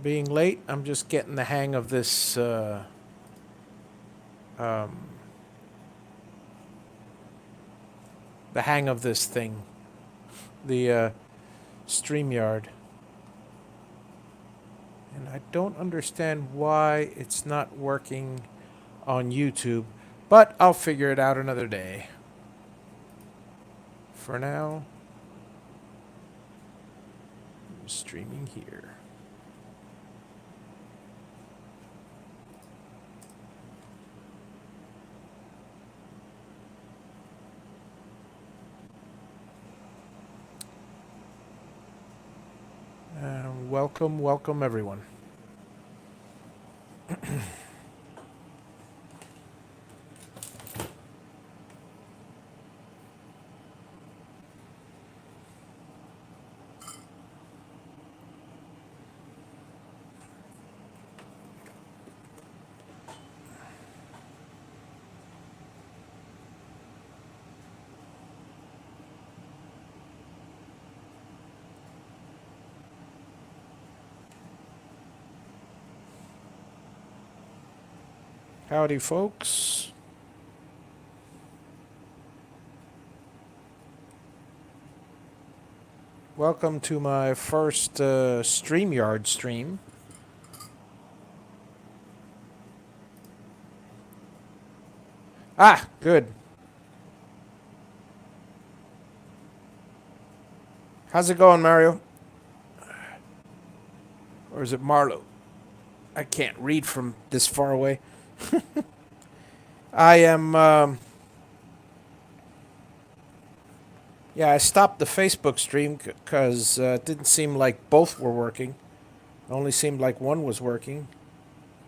being late. I'm just getting the hang of this thing, the StreamYard. And I don't understand why it's not working on YouTube, but I'll figure it out another day. For now, I'm streaming here. Welcome everyone. Howdy, folks. Welcome to my first StreamYard stream. Ah, good. How's it going, Mario? Or is it Marlo? I can't read from this far away. I am, yeah, I stopped the Facebook stream because it didn't seem like both were working. It only seemed like one was working.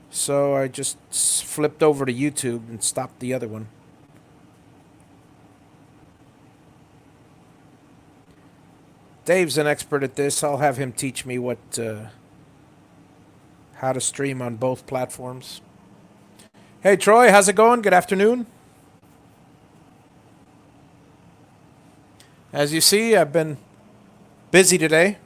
So I just flipped over to YouTube and stopped the other one. Dave's an expert at this. I'll have him teach me how to stream on both platforms. Hey, Troy, how's it going? Good afternoon. As you see, I've been busy today.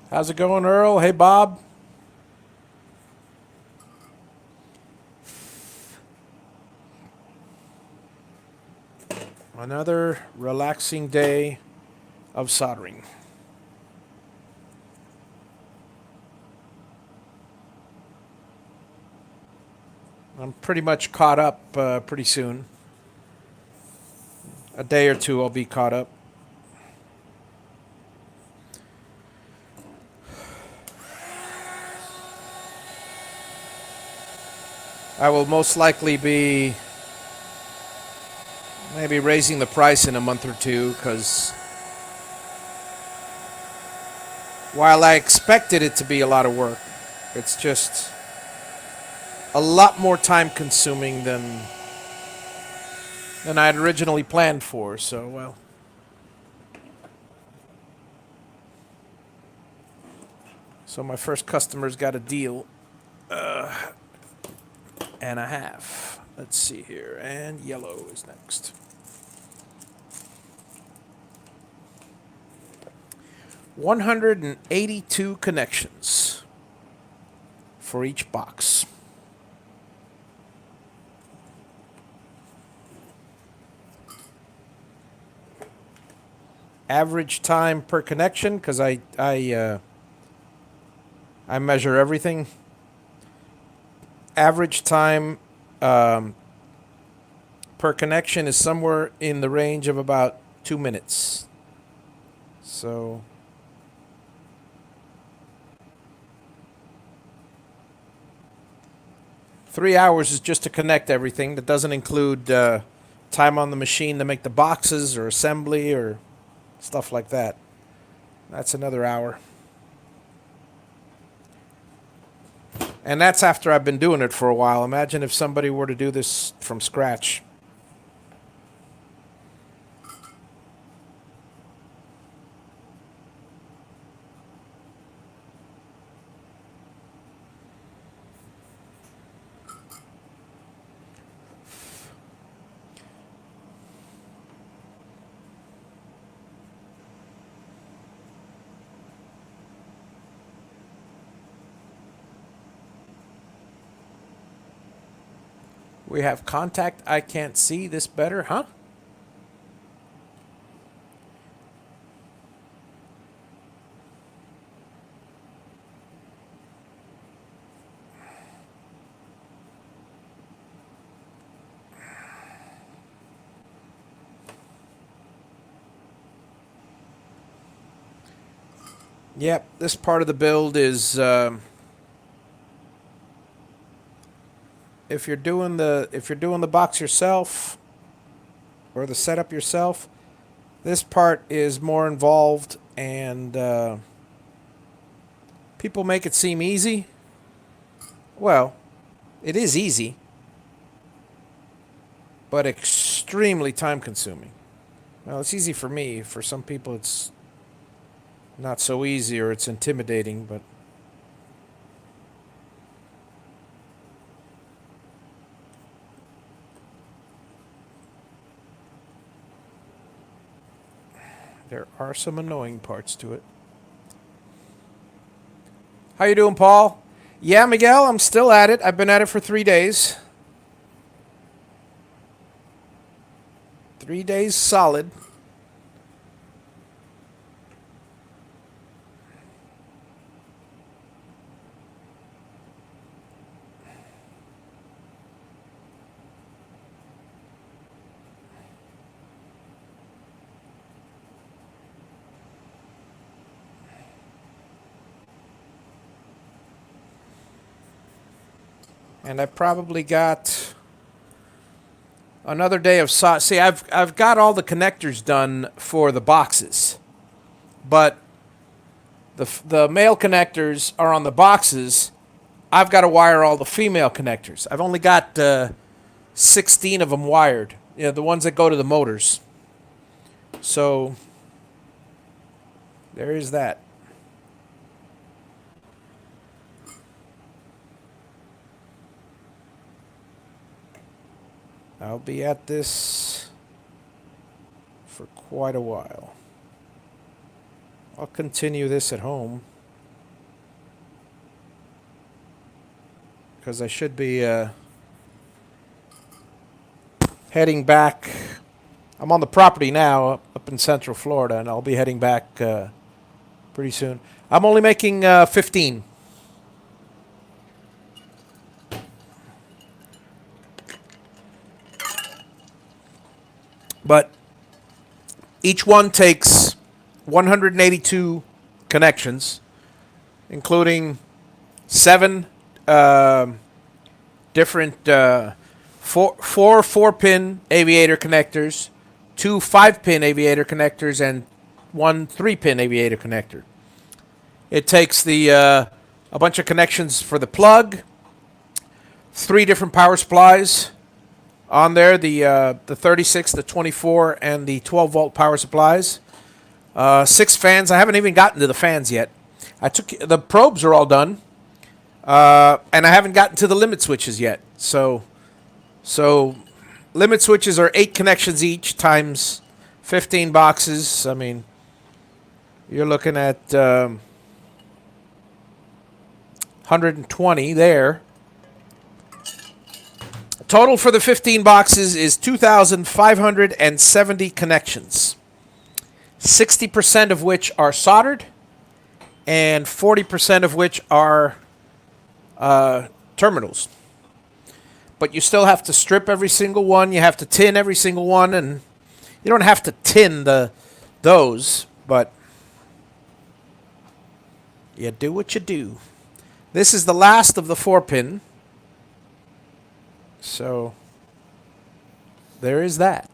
How's it going, Earl? Hey, Bob. Another relaxing day of soldering. I'm pretty much caught up pretty soon. A day or two I'll be caught up. I will most likely be maybe raising the price in a month or two because while I expected it to be a lot of work, it's just a lot more time consuming than I had originally planned for, so well. So my first customer's got a deal. And a half. Let's see here. And yellow is next. $182 connections for each box. Average time per connection, because I measure everything. Average time per connection is somewhere in the range of about 2 minutes. So three hours is just to connect everything. That doesn't include time on the machine to make the boxes or assembly or stuff like that. That's another hour. And that's after I've been doing it for a while. Imagine if somebody were to do this from scratch. We have contact. I can't see this better, huh? Yep, this part of the build is if you're doing the box yourself or the setup yourself, this part is more involved, and people make it seem easy. Well, it is easy, but extremely time consuming. Well, it's easy for me. For some people, it's not so easy, or it's intimidating, but there are some annoying parts to it. How you doing, Paul? Yeah, Miguel, I'm still at it. I've been at it for 3 days. 3 days solid. And I probably got another day of see, I've got all the connectors done for the boxes, but the male connectors are on the boxes. I've got to wire all the female connectors. I've only got 16 of them wired. Yeah, the ones that go to the motors. So there is that. I'll be at this for quite a while. I'll continue this at home because I should be heading back. I'm on the property now up in Central Florida, and I'll be heading back pretty soon. I'm only making 15. But each one takes 182 connections, including 7 different 4-pin aviator connectors, 2 5-pin aviator connectors, and 1 3-pin aviator connector. It takes a bunch of connections for the plug, 3 different power supplies on there, the 36, the 24, and the 12-volt power supplies. 6 fans. I haven't even gotten to the fans yet. The probes are all done, and I haven't gotten to the limit switches yet. So limit switches are 8 connections each times 15 boxes. I mean, you're looking at 120 there. Total for the 15 boxes is 2,570 connections, 60% of which are soldered, and 40% of which are terminals. But you still have to strip every single one. You have to tin every single one, and you don't have to tin those, but you do what you do. This is the last of the 4-pin. So there is that.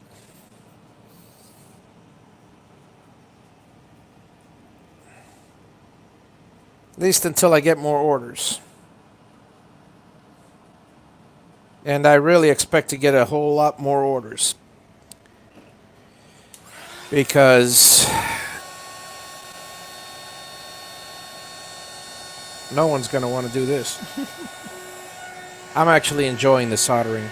At least until I get more orders. And I really expect to get a whole lot more orders. Because no one's going to want to do this. I'm actually enjoying the soldering.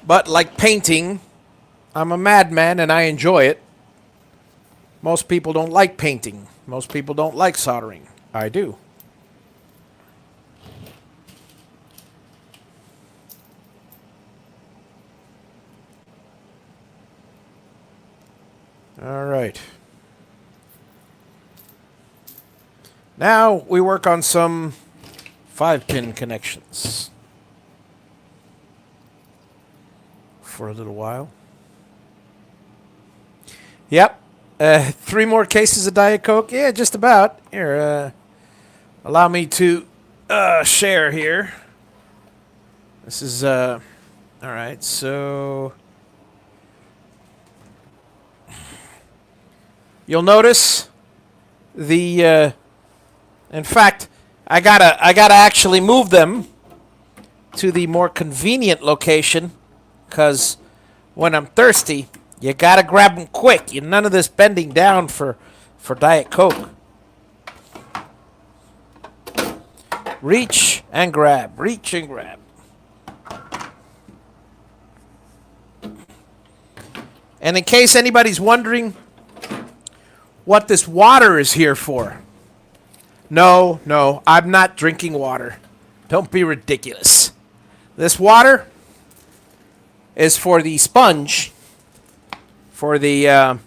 But like painting, I'm a madman and I enjoy it. Most people don't like painting. Most people don't like soldering. I do. All right. Now we work on some 5-pin connections for a little while. Yep. 3 more cases of Diet Coke. Yeah, just about. Here, allow me to share here. This is, all right, so you'll notice the, in fact, I gotta actually move them to the more convenient location, because when I'm thirsty, you gotta grab them quick. You none of this bending down for Diet Coke. Reach and grab. Reach and grab. And in case anybody's wondering what this water is here for, no, I'm not drinking water. Don't be ridiculous. This water is for the sponge, for the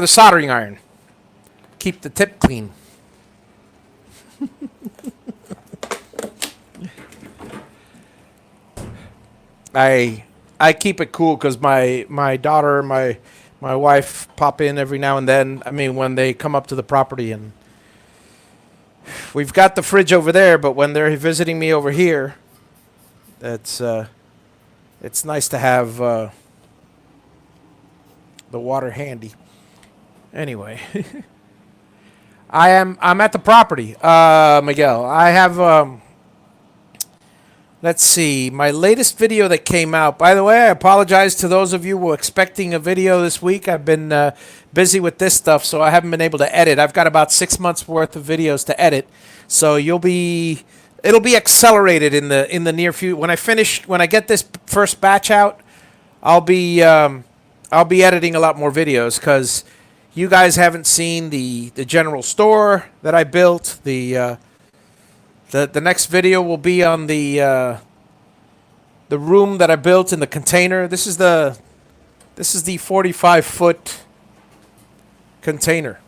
soldering iron. Keep the tip clean. I keep it cool because my daughter and my wife pop in every now and then. I mean, when they come up to the property, and we've got the fridge over there, but when they're visiting me over here, it's nice to have the water handy. Anyway, I'm at the property, Miguel. I have let's see, my latest video that came out. By the way, I apologize to those of you who were expecting a video this week. I've been busy with this stuff, so I haven't been able to edit. I've got about 6 months worth of videos to edit, so it'll be accelerated in the near future. When I get this first batch out, I'll be editing a lot more videos because you guys haven't seen the general store that I built. The next video will be on the room that I built in the container. This is the 45-foot container.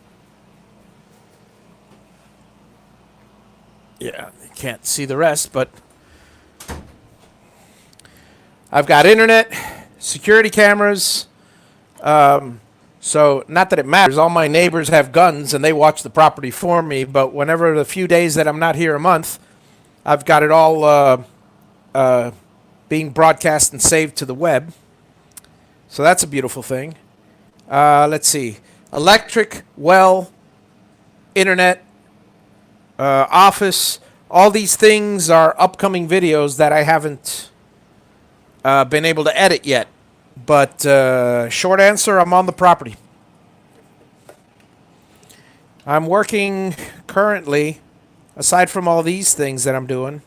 Yeah, you can't see the rest, but I've got internet, security cameras. So, not that it matters. All my neighbors have guns, and they watch the property for me. But whenever the few days that I'm not here a month, I've got it all being broadcast and saved to the web. So that's a beautiful thing. Let's see. Electric, well, internet, office. All these things are upcoming videos that I haven't been able to edit yet. But short answer, I'm on the property. I'm working currently, aside from all these things that I'm doing,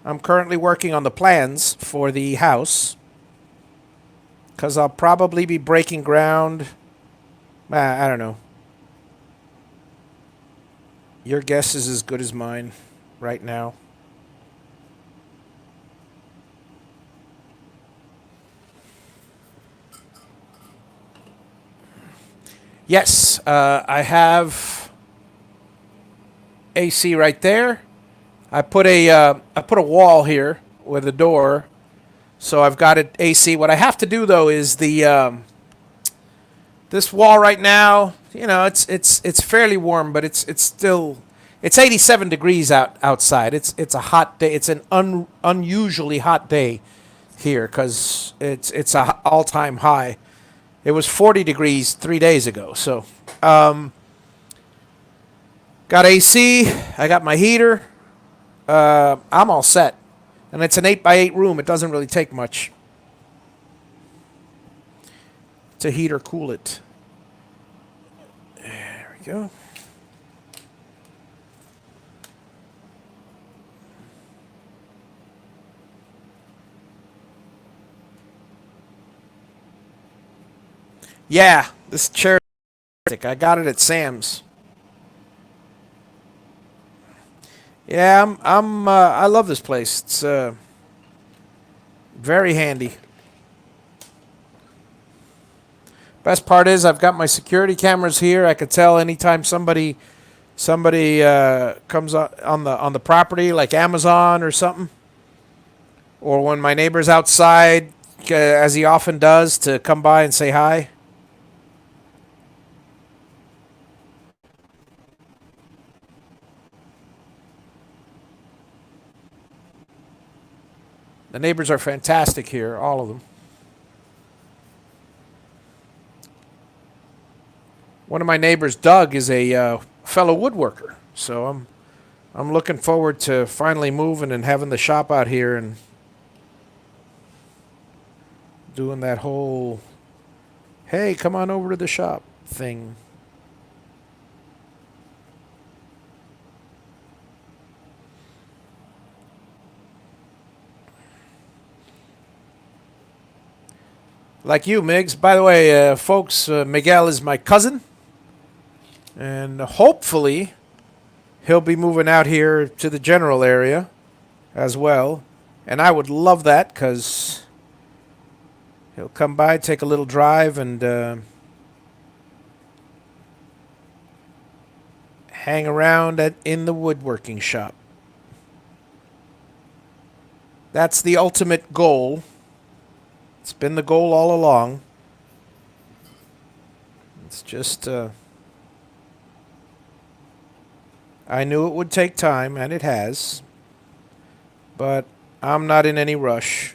I'm currently working on the plans for the house. Because I'll probably be breaking ground. I don't know. Your guess is as good as mine right now. Yes, I have AC right there. I put a wall here with a door, so I've got it AC. What I have to do though is this wall right now. You know, it's fairly warm, but it's still 87 degrees outside. It's a hot day. It's an unusually hot day here because it's a all-time high. It was 40 degrees 3 days ago. So, got AC. I got my heater. I'm all set, and it's an 8x8 room. It doesn't really take much to heat or cool it. There we go. Yeah, this chair. I got it at Sam's. Yeah, I love this place. It's very handy. Best part is I've got my security cameras here. I could tell anytime somebody comes on the property, like Amazon or something, or when my neighbor's outside, as he often does, to come by and say hi. The neighbors are fantastic here, all of them. One of my neighbors, Doug, is a fellow woodworker, so I'm looking forward to finally moving and having the shop out here and doing that whole "hey, come on over to the shop" thing. Like you, Migs. By the way, folks, Miguel is my cousin, and hopefully he'll be moving out here to the general area as well. And I would love that because he'll come by, take a little drive, and hang around in the woodworking shop. That's the ultimate goal. It's been the goal all along. It's just, I knew it would take time, and it has. But I'm not in any rush.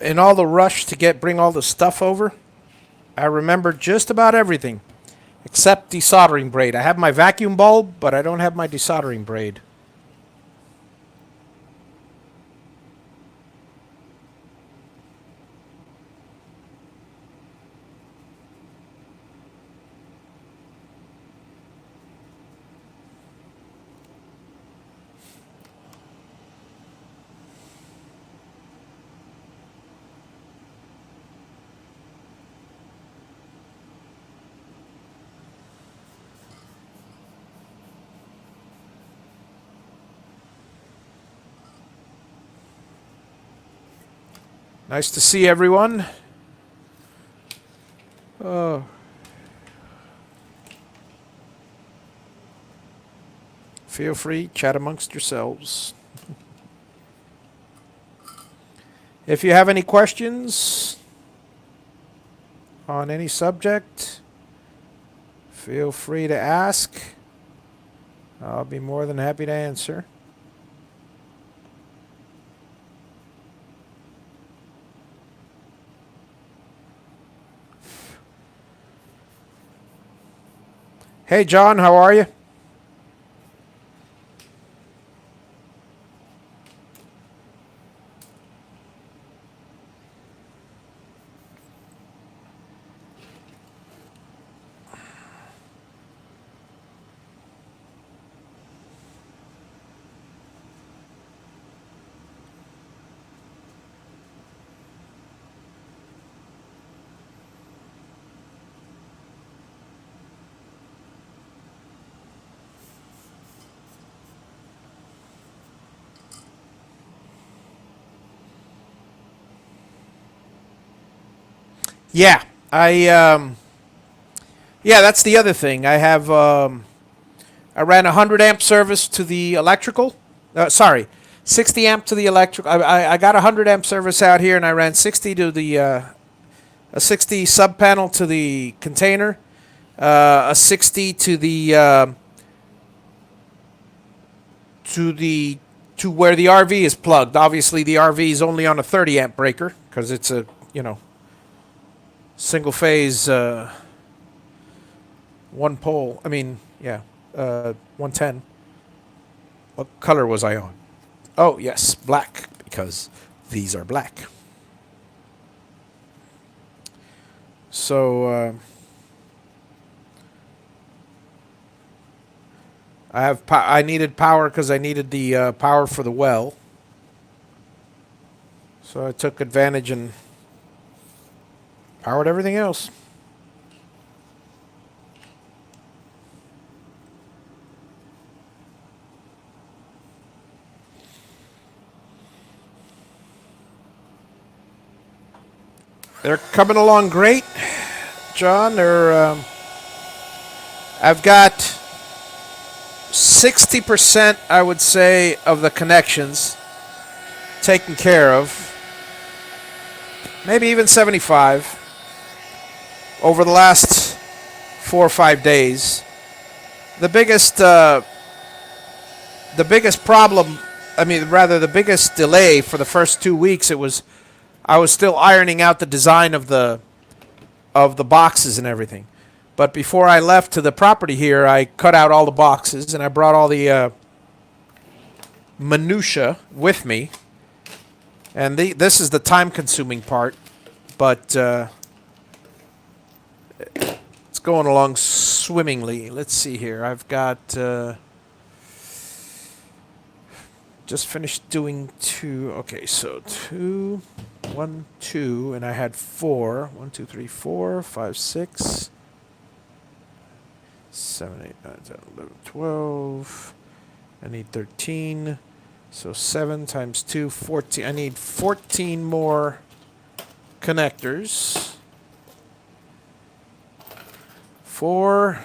In all the rush to bring all the stuff over, I remember just about everything except desoldering braid. I have my vacuum bulb, but I don't have my desoldering braid. Nice to see everyone. Oh. Feel free, chat amongst yourselves. If you have any questions on any subject, feel free to ask. I'll be more than happy to answer. Hey, John, how are you? Yeah, yeah, that's the other thing. I ran a 100 amp service to the electrical. Sorry, 60 amp to the electrical. I got a 100 amp service out here, and I ran 60 to the a 60 sub panel to the container, a 60 to the to where the RV is plugged. Obviously, the RV is only on a 30 amp breaker because it's a single phase one pole. I mean, yeah, 110. What color was I on? Oh yes, black, because these are black. So I needed power because I needed the power for the well. So I took advantage and powered everything else. They're coming along great, John. I've got 60%, I would say, of the connections taken care of. Maybe even 75 over the last 4 or 5 days. The biggest problem, I mean, rather the biggest delay for the first 2 weeks, I was still ironing out the design of the boxes and everything. But before I left to the property here, I cut out all the boxes and I brought all the minutia with me. And this is the time-consuming part, but it's going along swimmingly. Let's see here. I've got just finished doing 2. Okay, so 2, 1, 2, and I had 4. 1, 2, 3, 4, 5, 6, 7, 8, 9, 10, 11, 12. I need 13. So 7 times 2, 14. I need 14 more connectors. 4,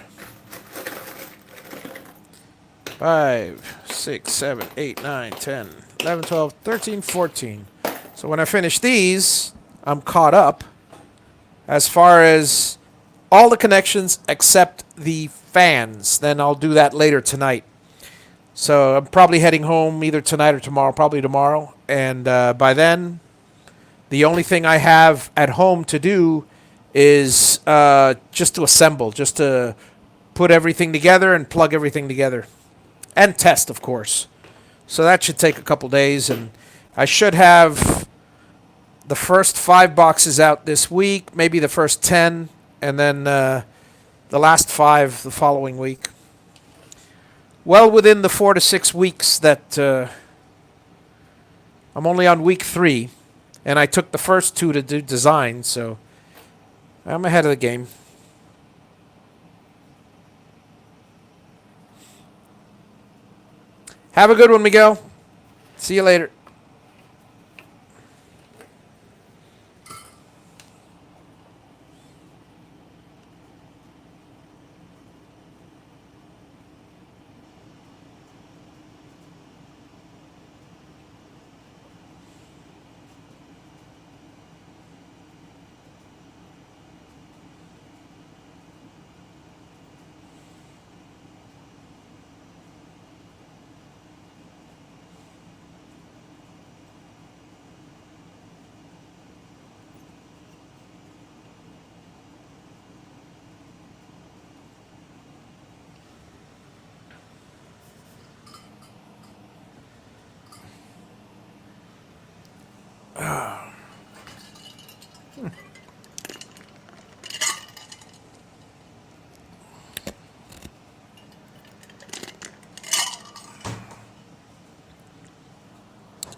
5, 6, 7, 8, 9, 10, 11, 12, 13, 14. So when I finish these, I'm caught up as far as all the connections except the fans. Then I'll do that later tonight. So I'm probably heading home either tonight or tomorrow, probably tomorrow. And by then, the only thing I have at home to do is just to assemble, just to put everything together and plug everything together. And test, of course. So that should take a couple days. And I should have the first 5 boxes out this week, maybe the first 10, and then the last 5 the following week. Well within the 4 to 6 weeks that I'm only on week 3, and I took the first 2 to do design, so I'm ahead of the game. Have a good one, Miguel. See you later.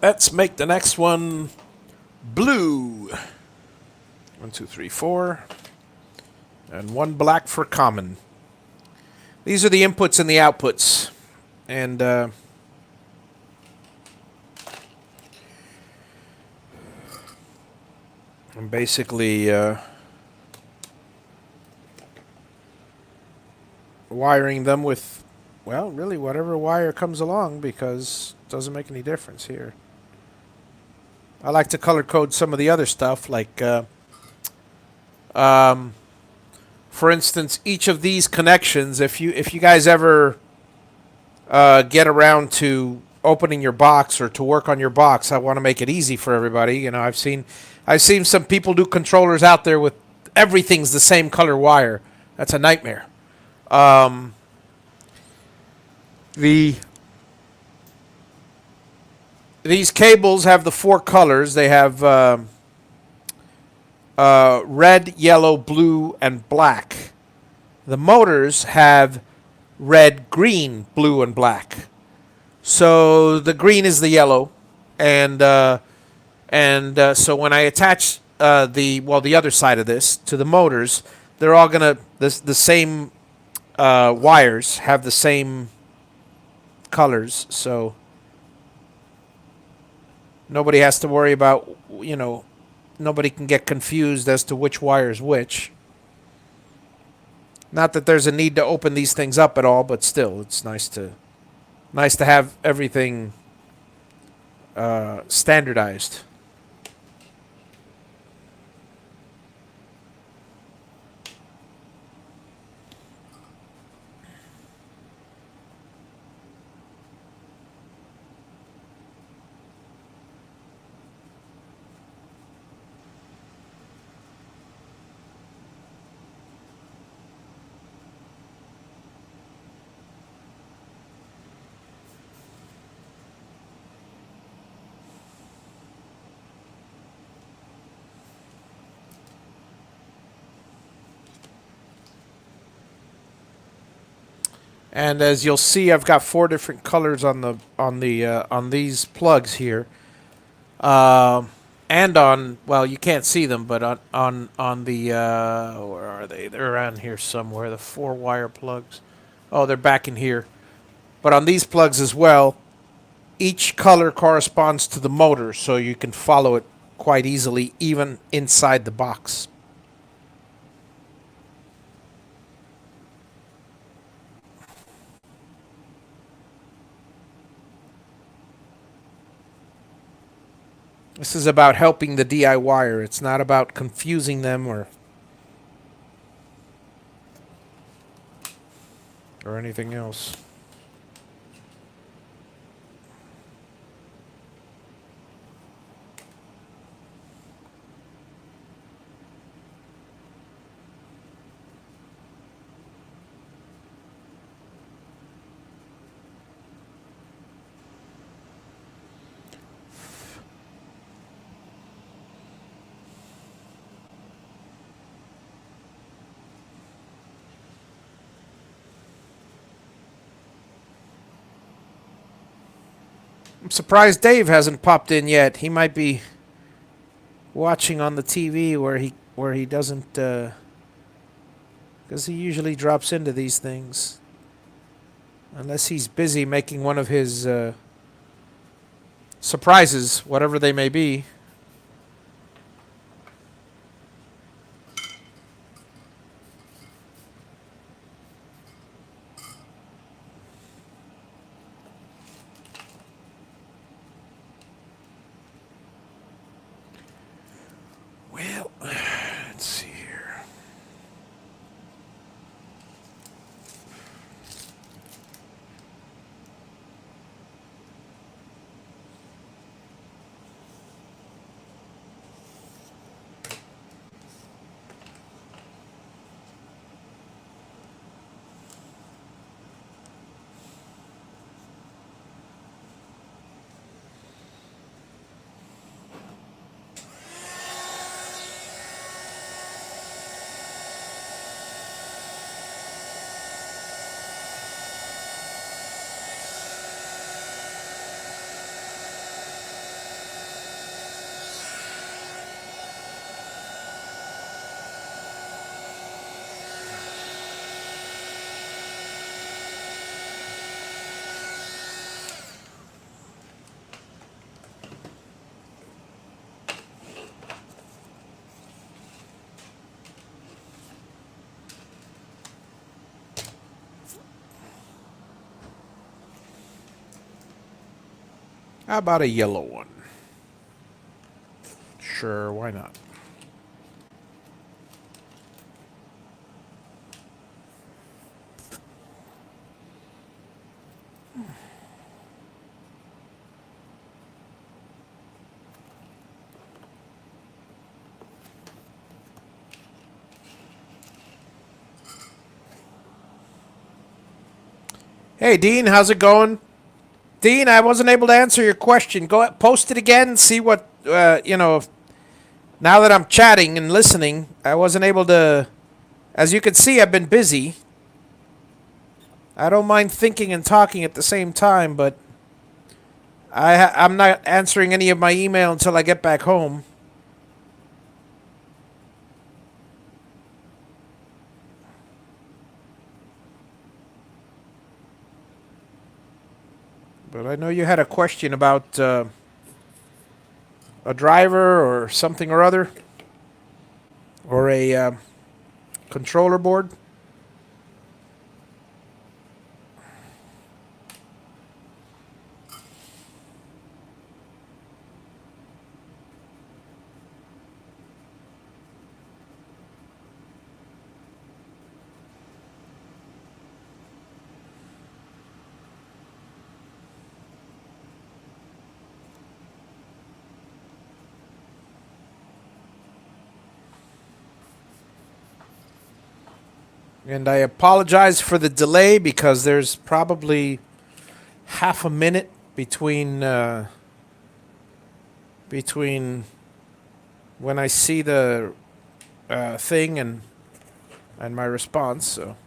Let's make the next one blue. 1, 2, 3, 4. And 1 black for common. These are the inputs and the outputs. And I'm basically wiring them with, well, really whatever wire comes along, because it doesn't make any difference here. I like to color code some of the other stuff, like, um, for instance, each of these connections. If you guys ever get around to opening your box or to work on your box, I want to make it easy for everybody. You know, I've seen some people do controllers out there with everything's the same color wire. That's a nightmare. Um, the These cables have the four colors. They have red, yellow, blue, and black. The motors have red, green, blue, and black. So the green is the yellow, and so when I attach the other side of this to the motors, they're all gonna the same wires have the same colors, so nobody has to worry about, nobody can get confused as to which wire is which. Not that there's a need to open these things up at all, but still, it's nice to have everything standardized. And as you'll see, I've got four different colors on these plugs here, and on, well, you can't see them, but on the where are they? They're around here somewhere. The four wire plugs. Oh, they're back in here. But on these plugs as well, each color corresponds to the motor, so you can follow it quite easily, even inside the box. This is about helping the DIYer. It's not about confusing them or anything else. I'm surprised Dave hasn't popped in yet. He might be watching on the TV where he doesn't, because he usually drops into these things, unless he's busy making one of his surprises, whatever they may be. Well, let's see here. How about a yellow one? Sure, why not? Hey, Dean, how's it going? Dean, I wasn't able to answer your question. Go post it again. See what now that I'm chatting and listening, I wasn't able to. As you can see, I've been busy. I don't mind thinking and talking at the same time, but I'm not answering any of my email until I get back home. But I know you had a question about a driver or something or other, or a controller board. And I apologize for the delay because there's probably half a minute between when I see the thing and my response. So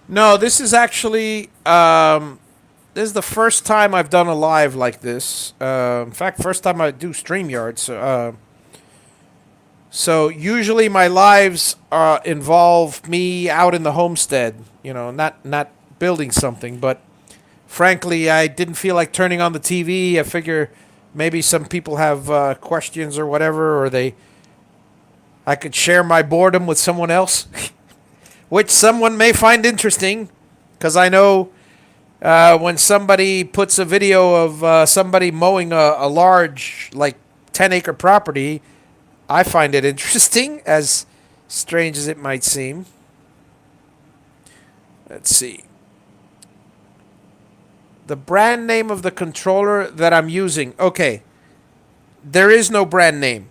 no, this is actually this is the first time I've done a live like this. In fact, first time I do StreamYard. So usually my lives involve me out in the homestead. You know, not building something, but frankly, I didn't feel like turning on the TV. I figure maybe some people have questions or whatever, or I could share my boredom with someone else, which someone may find interesting, because I know when somebody puts a video of somebody mowing a large, like 10-acre property, I find it interesting, as strange as it might seem. Let's see. The brand name of the controller that I'm using. Okay. There is no brand name.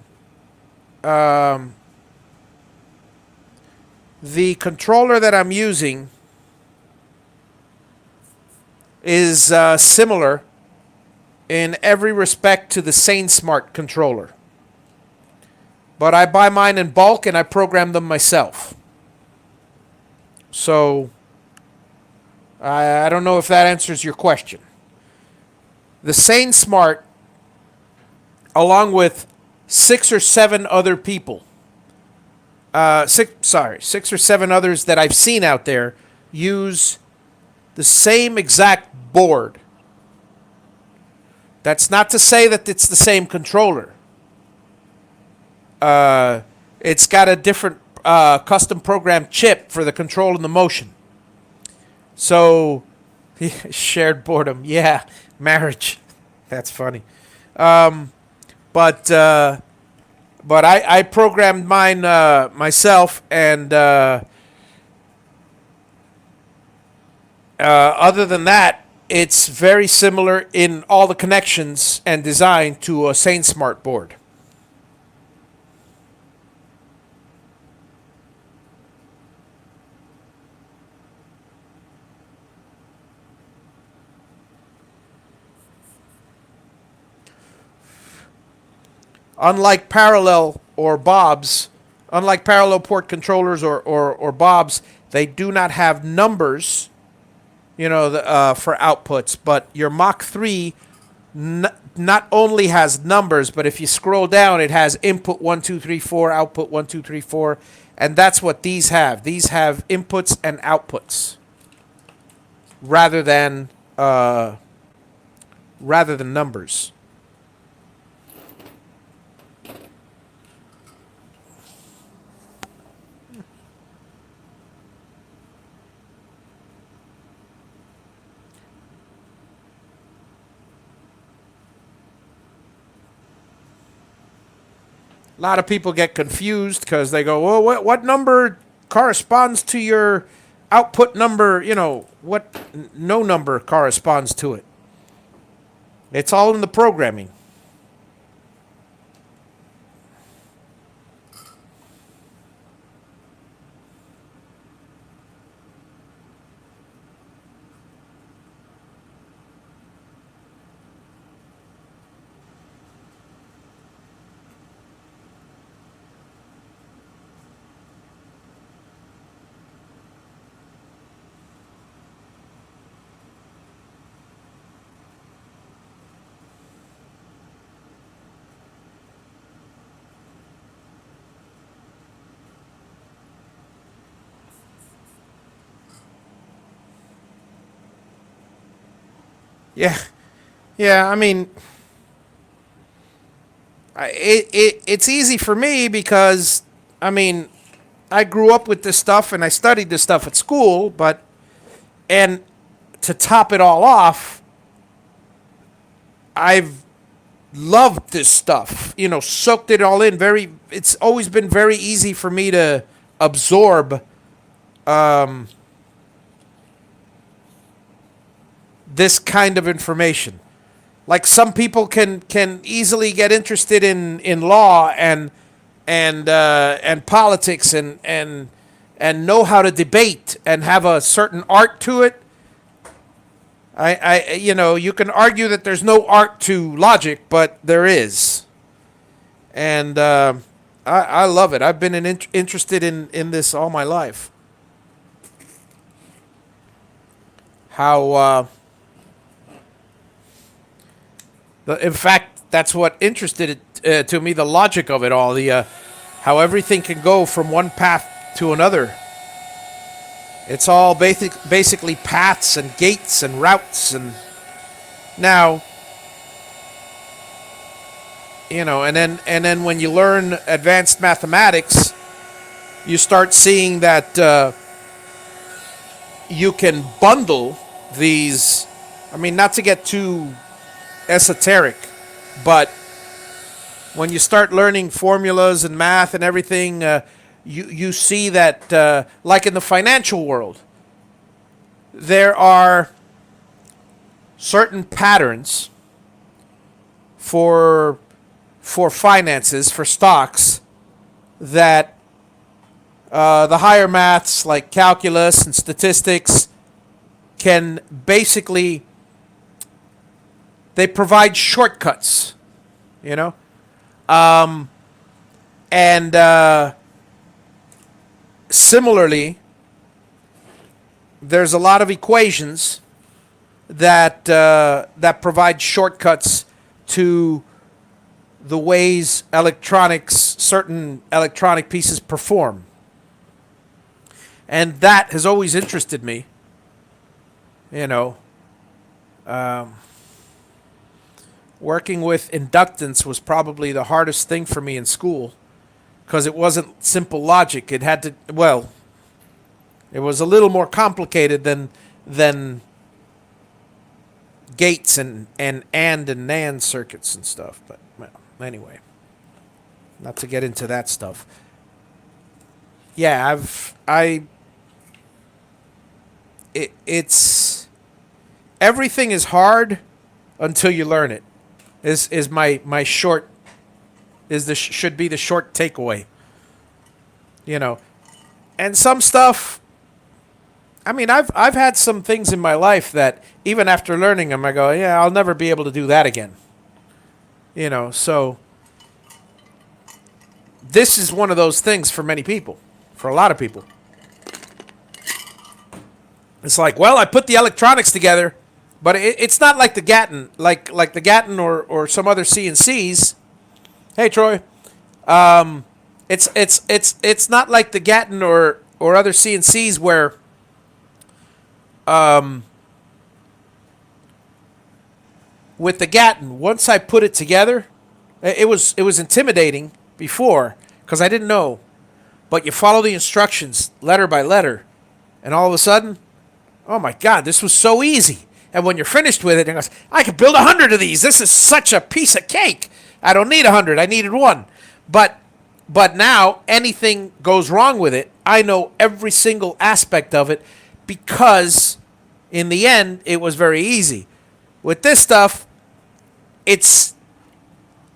The controller that I'm using is similar in every respect to the SaneSmart controller. But I buy mine in bulk and I program them myself. So I don't know if that answers your question. The SaneSmart, along with 6 or 7 other people, 6 or 7 others that I've seen out there, use the same exact board. That's not to say that it's the same controller. It's got a different custom programmed chip for the control and the motion. So, shared boredom. Yeah, marriage. That's funny. But I programmed mine myself, and other than that, it's very similar in all the connections and design to a SaneSmart board. Unlike parallel port controllers or Bobs, they do not have numbers, for outputs. But your Mach 3 not only has numbers, but if you scroll down, it has input 1, 2, 3, 4, output 1, 2, 3, 4, And that's what these have. These have inputs and outputs rather than numbers. A lot of people get confused because they go, well, what number corresponds to your output number? You know, no number corresponds to it. It's all in the programming. Yeah, yeah. I mean, it's easy for me because I mean, I grew up with this stuff and I studied this stuff at school, but and to top it all off, I've loved this stuff. You know, soaked it all in. It's always been very easy for me to absorb this kind of information. Like some people can easily get interested in law and politics and know how to debate and have a certain art to it. You know, you can argue that there's no art to logic, but there is, and I love it. I've been interested in this all my life. How in fact, that's what interested it to me. The logic of it all, the how everything can go from one path to another. It's all basically paths and gates and routes, and now, you know, and then when you learn advanced mathematics, you start seeing that you can bundle these. I mean, not to get too esoteric, but when you start learning formulas and math and everything, you see that, like in the financial world, there are certain patterns for finances, for stocks, that the higher maths like calculus and statistics can basically, they provide shortcuts, you know, and similarly, there's a lot of equations that that provide shortcuts to the ways certain electronic pieces perform, and that has always interested me. You know, working with inductance was probably the hardest thing for me in school because it wasn't simple logic. It had to, well, it was a little more complicated than gates and NAND circuits and stuff. But well, anyway, not to get into that stuff. Yeah, it's everything is hard until you learn it. Is my short should be the short takeaway. You know, and some stuff. I mean, I've had some things in my life that even after learning them, I go, yeah, I'll never be able to do that again. You know, so this is one of those things for many people, for a lot of people. It's like, well, I put the electronics together, but it's not like the Gatton, like the Gatton or some other CNCs. Hey, Troy. It's not like the Gatton or other CNCs where um, with the Gatton, once I put it together, it was intimidating before because I didn't know. But you follow the instructions letter by letter, and all of a sudden, oh my God, this was so easy. And when you're finished with it, it goes, I could build 100 of these. This is such a piece of cake. I don't need 100. I needed one. But but now anything goes wrong with it, I know every single aspect of it because in the end it was very easy. With this stuff, it's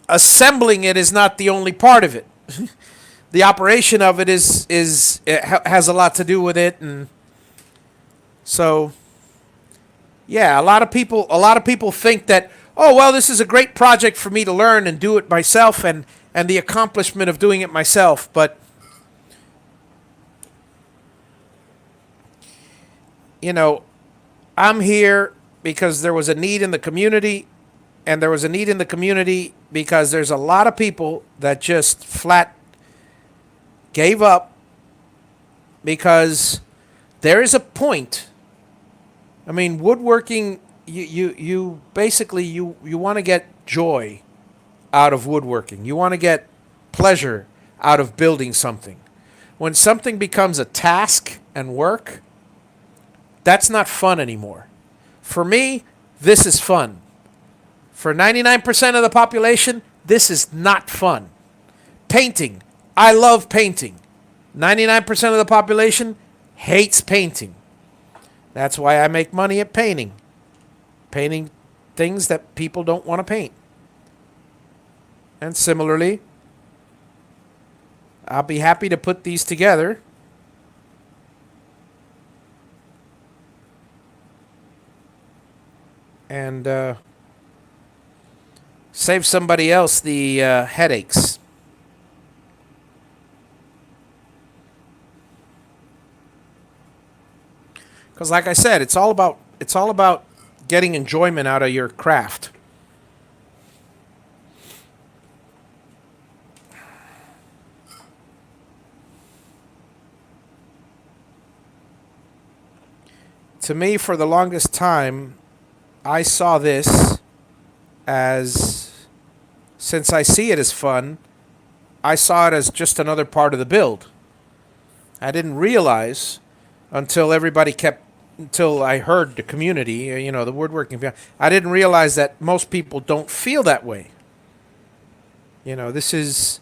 assembling it is not the only part of it. The operation of it is it has a lot to do with it, and so yeah, a lot of people think that, oh well, this is a great project for me to learn and do it myself, and the accomplishment of doing it myself, but you know, I'm here because there was a need in the community, and there was a need in the community because there's a lot of people that just flat gave up because there is a point. I mean, woodworking, you basically you want to get joy out of woodworking. You want to get pleasure out of building something. When something becomes a task and work, that's not fun anymore. For me, this is fun. For 99% of the population, this is not fun. Painting. I love painting. 99% of the population hates painting. That's why I make money at painting. Painting things that people don't want to paint. And similarly, I'll be happy to put these together and save somebody else the headaches. Because, like I said, it's all about getting enjoyment out of your craft. To me, for the longest time, I saw this as, since I see it as fun, I saw it as just another part of the build. I didn't realize until until I heard the community, the woodworking. I didn't realize that most people don't feel that way. This is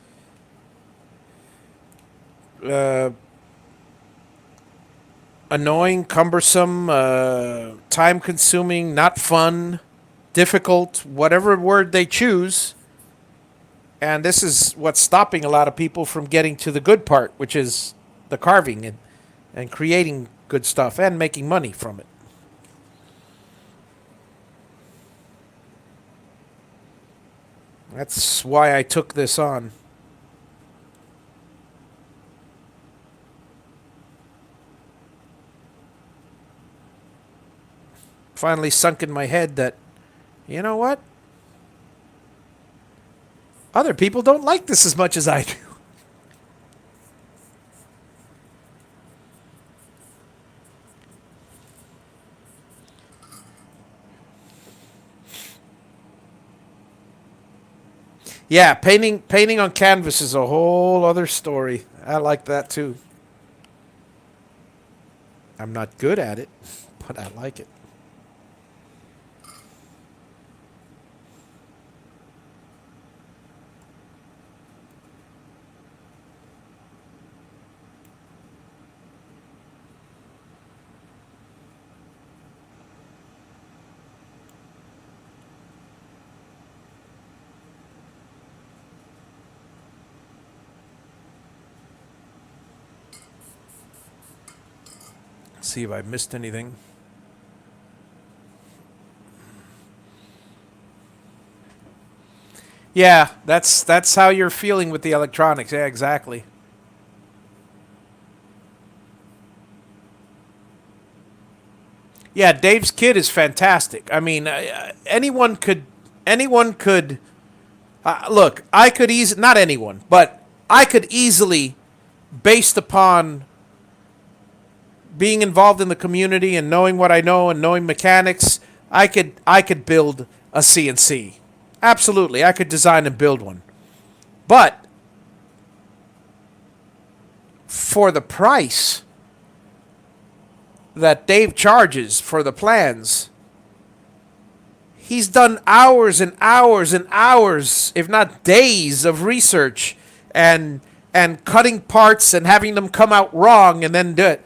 uh, annoying, cumbersome, time-consuming, not fun, difficult, whatever word they choose. And this is what's stopping a lot of people from getting to the good part, which is the carving and creating good stuff and making money from it. That's why I took this on. Finally sunk in my head that, you know what? Other people don't like this as much as I do. Yeah, painting on canvas is a whole other story. I like that too. I'm not good at it, but I like it. See if I missed anything. Yeah, that's how you're feeling with the electronics. Yeah, exactly. Yeah, Dave's kid is fantastic. I mean, anyone could look. I could easily, not anyone, but I could easily, based upon being involved in the community and knowing what I know and knowing mechanics, I could build a CNC. Absolutely, I could design and build one. But for the price that Dave charges for the plans, he's done hours and hours and hours, if not days, of research and cutting parts and having them come out wrong and then do it.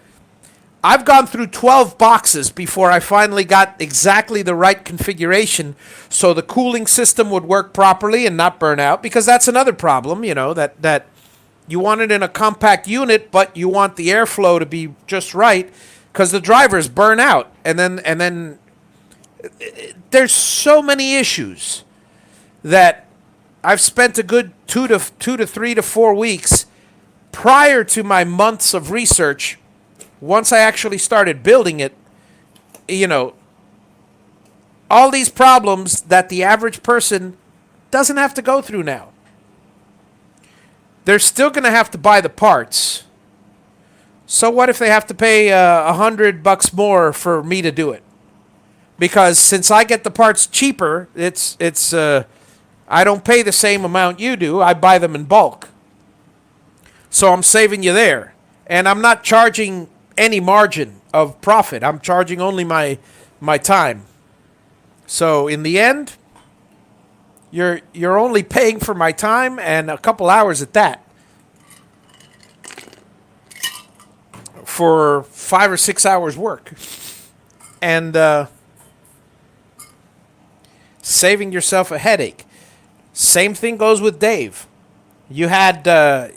I've gone through 12 boxes before I finally got exactly the right configuration so the cooling system would work properly and not burn out, because that's another problem, that you want it in a compact unit, but you want the airflow to be just right because the drivers burn out. And then there's so many issues that I've spent a good 2 to 3 to 4 weeks prior to my months of research. Once I actually started building it, all these problems that the average person doesn't have to go through now. They're still going to have to buy the parts. So what if they have to pay $100 more for me to do it? Because since I get the parts cheaper, I don't pay the same amount you do. I buy them in bulk. So I'm saving you there. And I'm not charging any margin of profit. I'm charging only my time. So in the end, you're only paying for my time and a couple hours at that for 5 or 6 hours work. And saving yourself a headache. Same thing goes with Dave. You had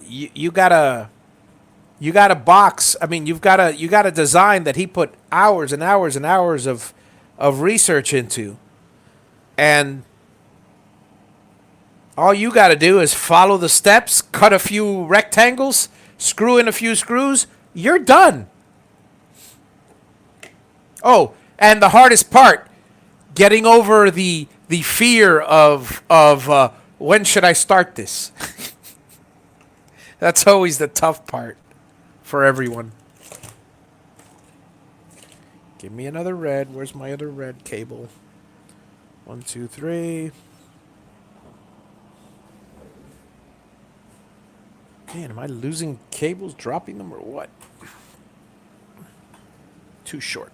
you got a box. I mean, you got a design that he put hours and hours and hours of research into, and all you got to do is follow the steps, cut a few rectangles, screw in a few screws. You're done. Oh, and the hardest part, getting over the fear of when should I start this? That's always the tough part for everyone. Give me another red. Where's my other red cable? 1, 2, 3. Man, am I losing cables, dropping them, or what? Too short.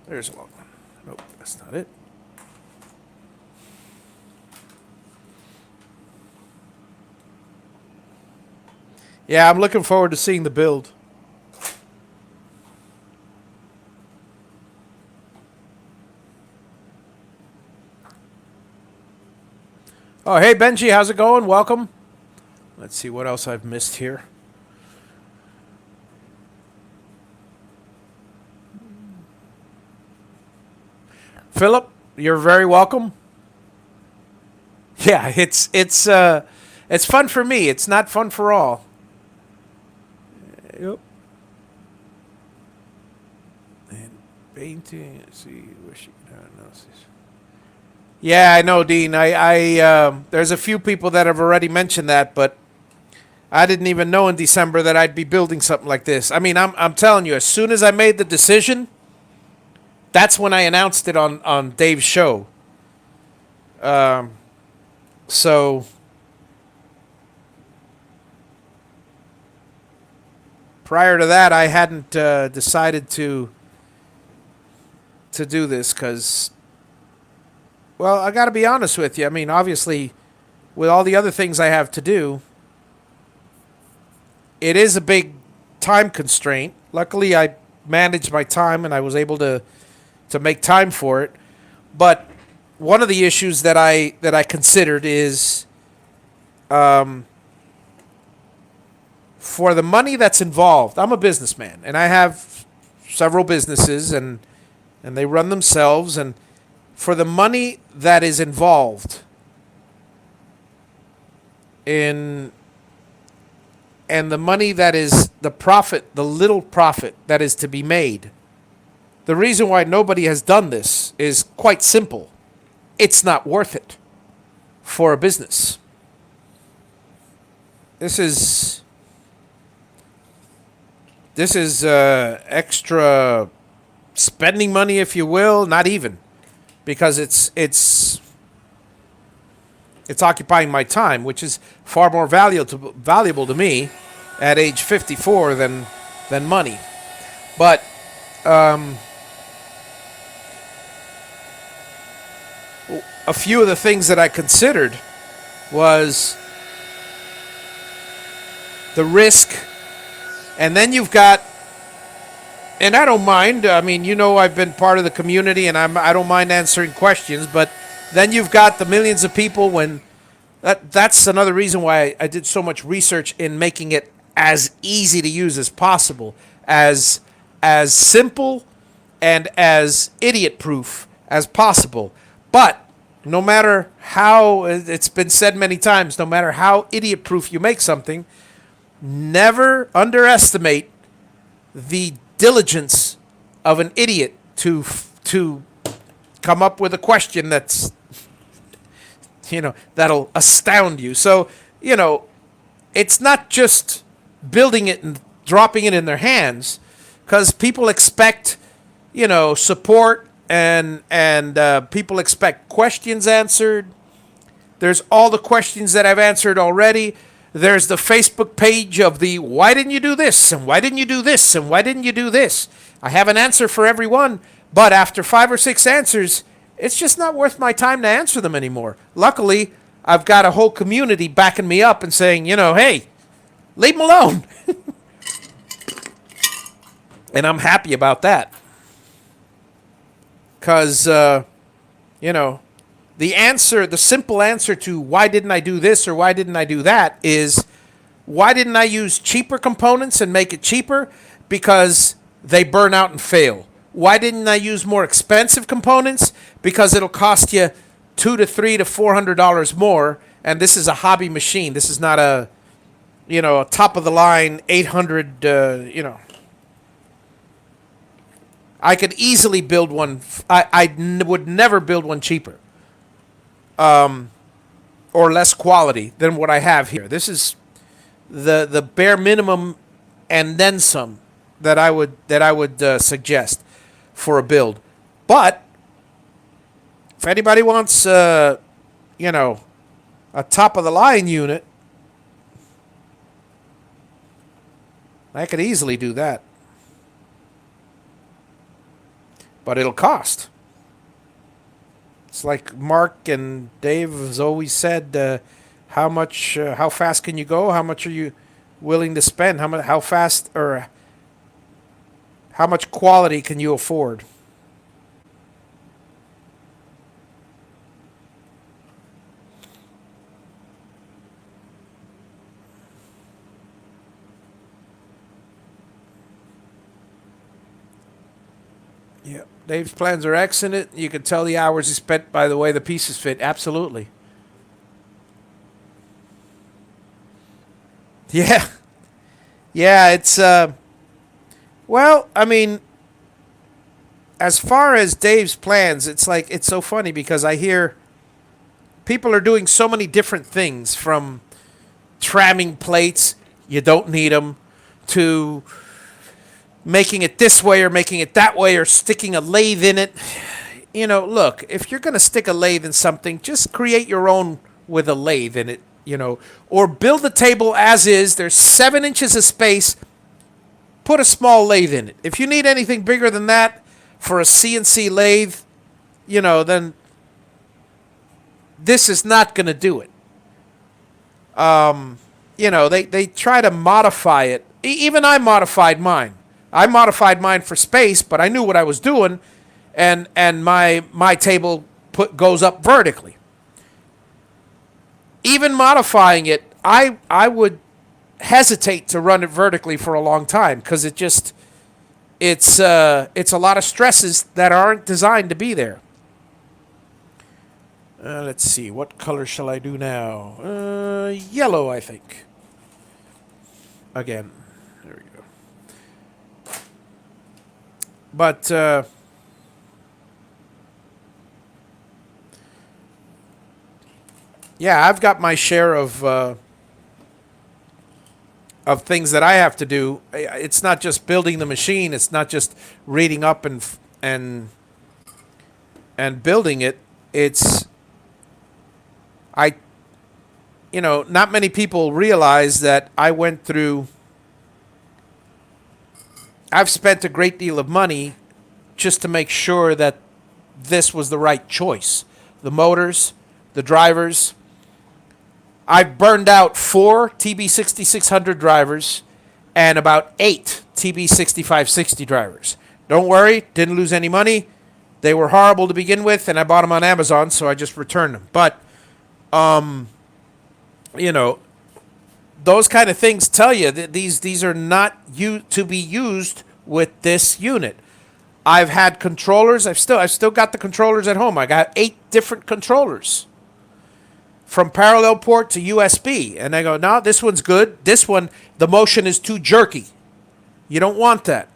There's a long one. Nope, that's not it. Yeah, I'm looking forward to seeing the build. Oh, hey, Benji, how's it going? Welcome. Let's see what else I've missed here. Philip, you're very welcome. Yeah, it's fun for me. It's not fun for all. Yep. And painting. Let's see, wish you could analysis. Yeah, I know, Dean. There's a few people that have already mentioned that, but I didn't even know in December that I'd be building something like this. I mean, I'm telling you, as soon as I made the decision, that's when I announced it on Dave's show. So prior to that, I hadn't decided to do this because, well, I got to be honest with you. I mean, obviously, with all the other things I have to do, it is a big time constraint. Luckily, I managed my time and I was able to make time for it. But one of the issues that I considered is, for the money that's involved. I'm a businessman and I have several businesses and they run themselves, and for the money that is involved and the money that is the profit, the little profit that is to be made. The reason why nobody has done this is quite simple. It's not worth it. for a business. This is extra spending money, if you will, not even, because it's occupying my time, which is far more valuable to me at age 54 than money. But a few of the things that I considered was the risk, and then you've got, and I don't mind. I mean, I've been part of the community, and I don't mind answering questions. But then you've got the millions of people. That's another reason why I did so much research in making it as easy to use as possible, as simple and as idiot-proof as possible. But no matter how, it's been said many times, no matter how idiot-proof you make something, never underestimate the diligence of an idiot to come up with a question that's, that'll astound you. So, it's not just building it and dropping it in their hands, because people expect, support, and people expect questions answered. There's all the questions that I've answered already. There's the Facebook page of the why didn't you do this, and why didn't you do this, and why didn't you do this. I have an answer for every one, but after 5 or 6 answers, it's just not worth my time to answer them anymore. Luckily, I've got a whole community backing me up and saying, hey, leave them alone. And I'm happy about that. Because, the simple answer to why didn't I do this or why didn't I do that is, why didn't I use cheaper components and make it cheaper? Because they burn out and fail. Why didn't I use more expensive components? Because it'll cost you $200 to $300 to $400 more, and this is a hobby machine. This is not a top of the line 800. I could easily build one. I would never build one cheaper, or less quality than what I have here. This is the bare minimum and then some that I would suggest for a build. But if anybody wants, a top of the line unit, I could easily do that. But it'll cost. It's like Mark and Dave has always said, how fast can you go? How much are you willing to spend? How fast, or how much quality can you afford? Yeah, Dave's plans are excellent. You can tell the hours he spent by the way the pieces fit. Absolutely. Yeah. Yeah, it's, well, I mean, as far as Dave's plans, it's so funny because I hear people are doing so many different things, from tramming plates, you don't need them, to making it this way or making it that way, or sticking a lathe in it. Look, if you're going to stick a lathe in something, just create your own with a lathe in it, or build the table as is. There's 7 inches of space. Put a small lathe in it. If you need anything bigger than that for a CNC lathe, then this is not going to do it. They try to modify it. Even I modified mine. I modified mine for space, but I knew what I was doing, and my table goes up vertically. Even modifying it, I would hesitate to run it vertically for a long time, because it's a lot of stresses that aren't designed to be there. Let's see, what color shall I do now? Yellow, I think. Again, there we go. But Yeah, I've got my share of things that I have to do. It's not just building the machine. It's not just reading up and and building it. It's I not many people realize that I've spent a great deal of money just to make sure that this was the right choice. The motors, the drivers. I've burned out 4 TB6600 drivers and about 8 TB6560 drivers. Don't worry, didn't lose any money. They were horrible to begin with, and I bought them on Amazon, so I just returned them. But, you know, those kind of things tell you that these are not to be used with this unit. I've had controllers. I've still got the controllers at home. I got 8 different controllers from parallel port to USB, and I go, no, this one's good. This one, the motion is too jerky. You don't want that.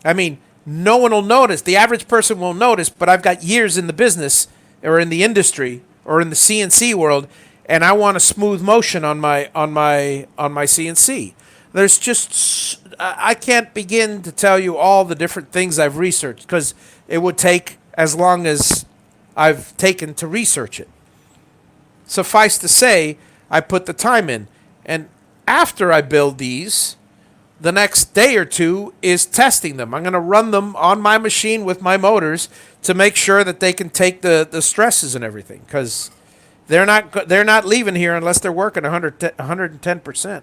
I mean, no one will notice. The average person won't notice, but I've got years in the business or in the industry or in the CNC world, and I want a smooth motion on my CNC. There's just I can't begin to tell you all the different things I've researched because it would take as long as I've taken to research it. Suffice to say, I put the time in, and after I build these, the next day or two is testing them. I'm going to run them on my machine with my motors to make sure that they can take the stresses and everything, because they're not leaving here unless they're working 110%.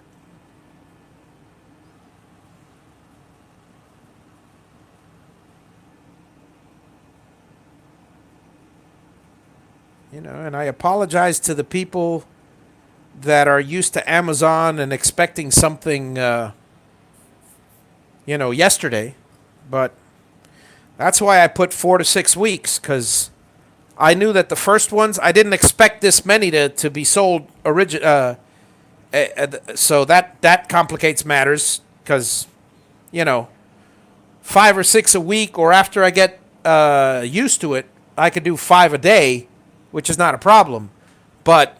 And I apologize to the people that are used to Amazon and expecting something, yesterday. But that's why I put 4 to 6 weeks, because I knew that the first ones, I didn't expect this many to be sold so that complicates matters, because, 5 or 6 a week, or after I get used to it, I could do 5 a day, which is not a problem. But,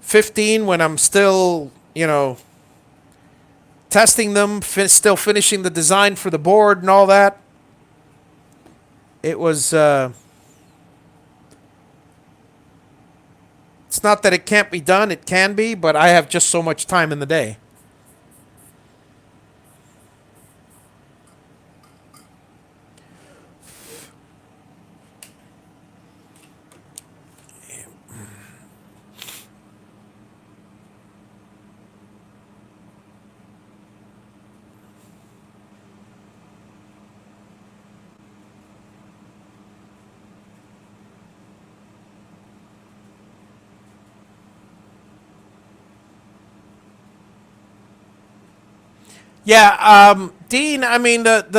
15 when I'm still, testing them, still finishing the design for the board and all that. It was, it's not that it can't be done, it can be, but I have just so much time in the day. Yeah, Dean. I mean, the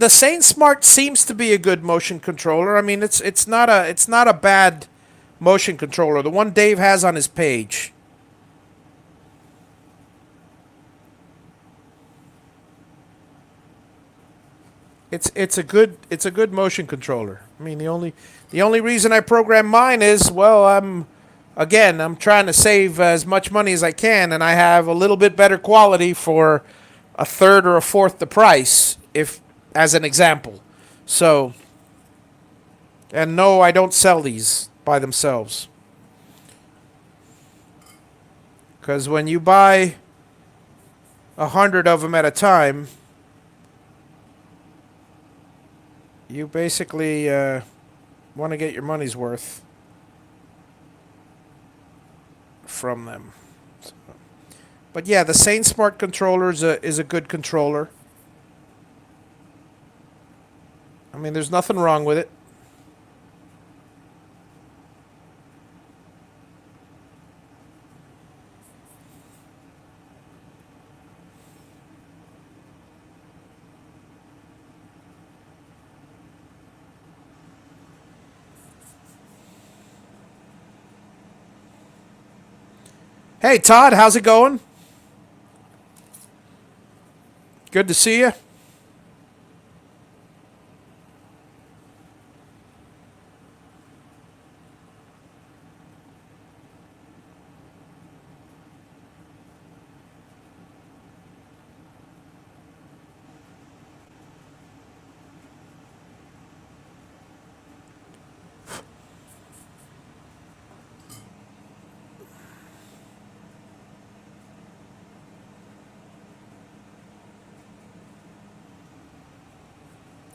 Sane Smart seems to be a good motion controller. I mean, it's not a bad motion controller. The one Dave has on his page. It's a good motion controller. I mean, the only reason I program mine is, well, I'm trying to save as much money as I can, and I have a little bit better quality for a third or a fourth the price, if as an example. So, and no, I don't sell these by themselves, because when you buy 100 of them at a time, you basically want to get your money's worth from them. So, but yeah, the Sane Smart controller is a good controller. I mean, there's nothing wrong with it. Hey, Todd, how's it going? Good to see you.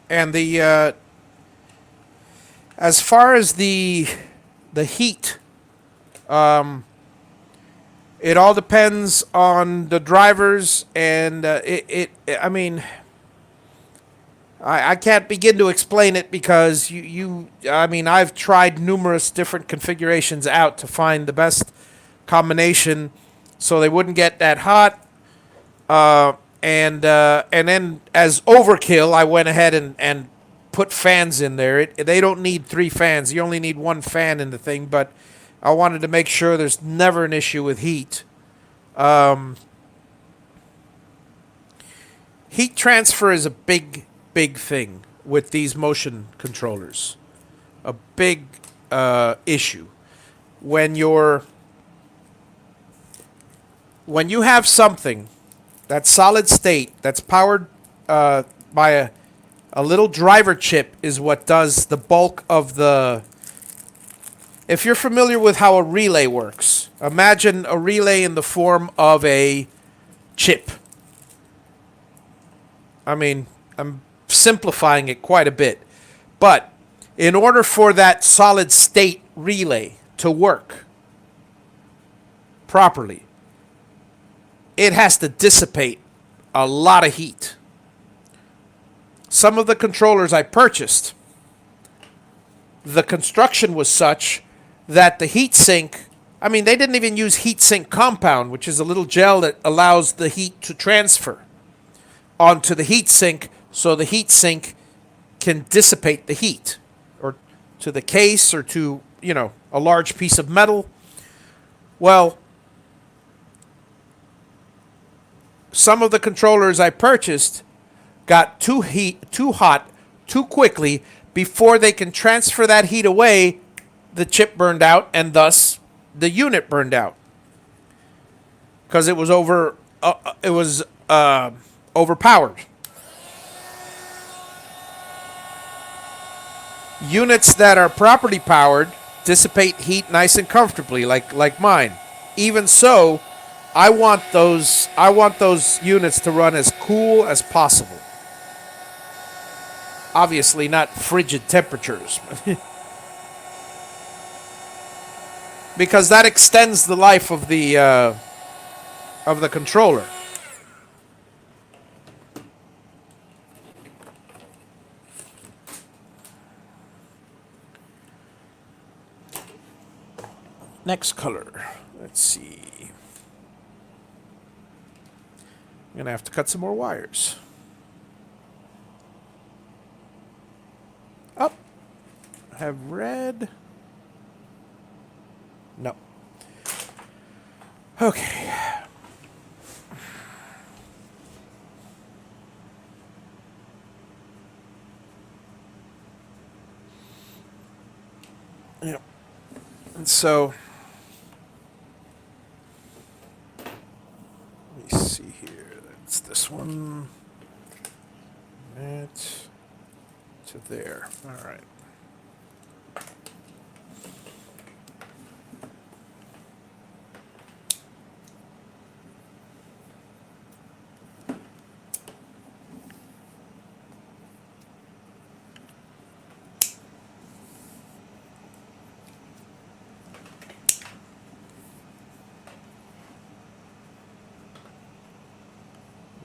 And the as far as the heat, it all depends on the drivers, and I mean, I can't begin to explain it because I mean, I've tried numerous different configurations out to find the best combination so they wouldn't get that hot. And then as overkill, I went ahead and put fans in there. They don't need 3 fans. You only need 1 fan in the thing, but I wanted to make sure there's never an issue with heat. Heat transfer is a big thing with these motion controllers. A big issue. When you have something that's solid state, that's powered by a little driver chip is what does the bulk of the... If you're familiar with how a relay works, imagine a relay in the form of a chip. I mean, I'm simplifying it quite a bit. But in order for that solid state relay to work properly, it has to dissipate a lot of heat. Some of the controllers I purchased, the construction was such that the heat sink, I mean, they didn't even use heat sink compound, which is a little gel that allows the heat to transfer onto the heat sink so the heat sink can dissipate the heat, or to the case, or to, you know, a large piece of metal. Well, some of the controllers I purchased got too hot, too quickly. Before they can transfer that heat away, the chip burned out, and thus the unit burned out because it was overpowered. Units that are properly powered dissipate heat nice and comfortably, like mine. Even so, I want those units to run as cool as possible. Obviously not frigid temperatures. Because that extends the life of the controller. Next color. Let's see. I'm gonna have to cut some more wires. Oh, I have red. No. Okay. Yep. And so, let me see here. That's this one. That to there. All right.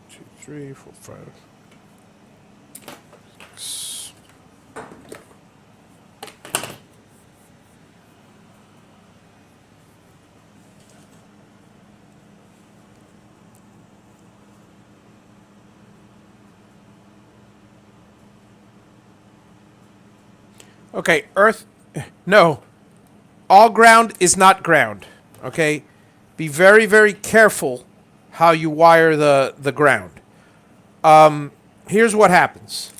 Two, 3, 4, 5, 6. Okay, earth. No. All ground is not ground. Okay? Be very, very careful how you wire the ground. Here's what happens.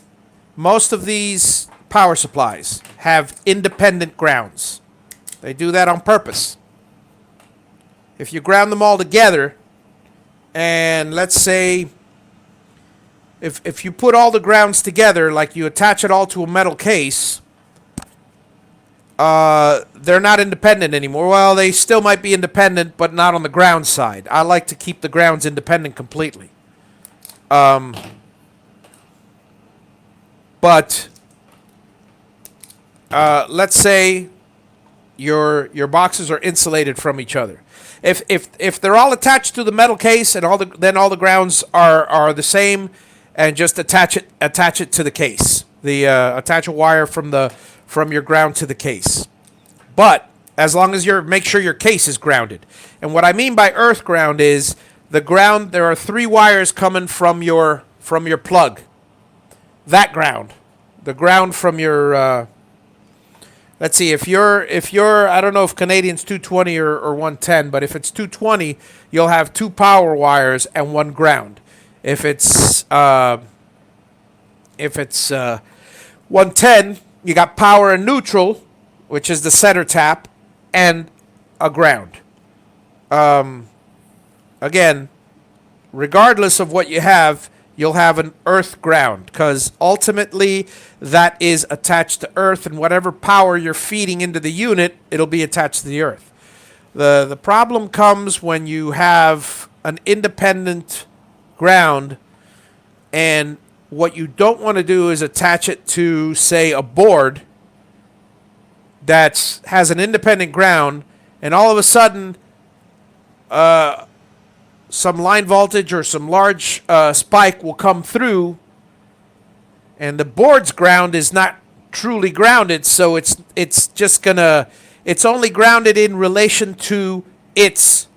Most of these power supplies have independent grounds. They do that on purpose. If you ground them all together, and let's say if you put all the grounds together, like you attach it all to a metal case, they're not independent anymore. Well, they still might be independent, but not on the ground side. I like to keep the grounds independent completely. But let's say your boxes are insulated from each other. If they're all attached to the metal case and then all the grounds are the same, and just attach it to the case. Attach a wire from your ground to the case. But as long as make sure your case is grounded. And what I mean by earth ground is the ground. There are 3 wires coming from your plug. That ground, the ground from your. Let's see, if you're I don't know if Canadian's 220 or 110, but if it's 220, you'll have 2 power wires and 1 ground. If it's 110, you got power and neutral, which is the center tap, and a ground. Again, regardless of what you have, you'll have an earth ground, because ultimately that is attached to earth, and whatever power you're feeding into the unit, it'll be attached to the earth. The problem comes when you have an independent ground, and what you don't want to do is attach it to, say, a board that has an independent ground, and all of a sudden some line voltage or some large spike will come through, and the board's ground is not truly grounded, so it's just gonna, it's only grounded in relation to its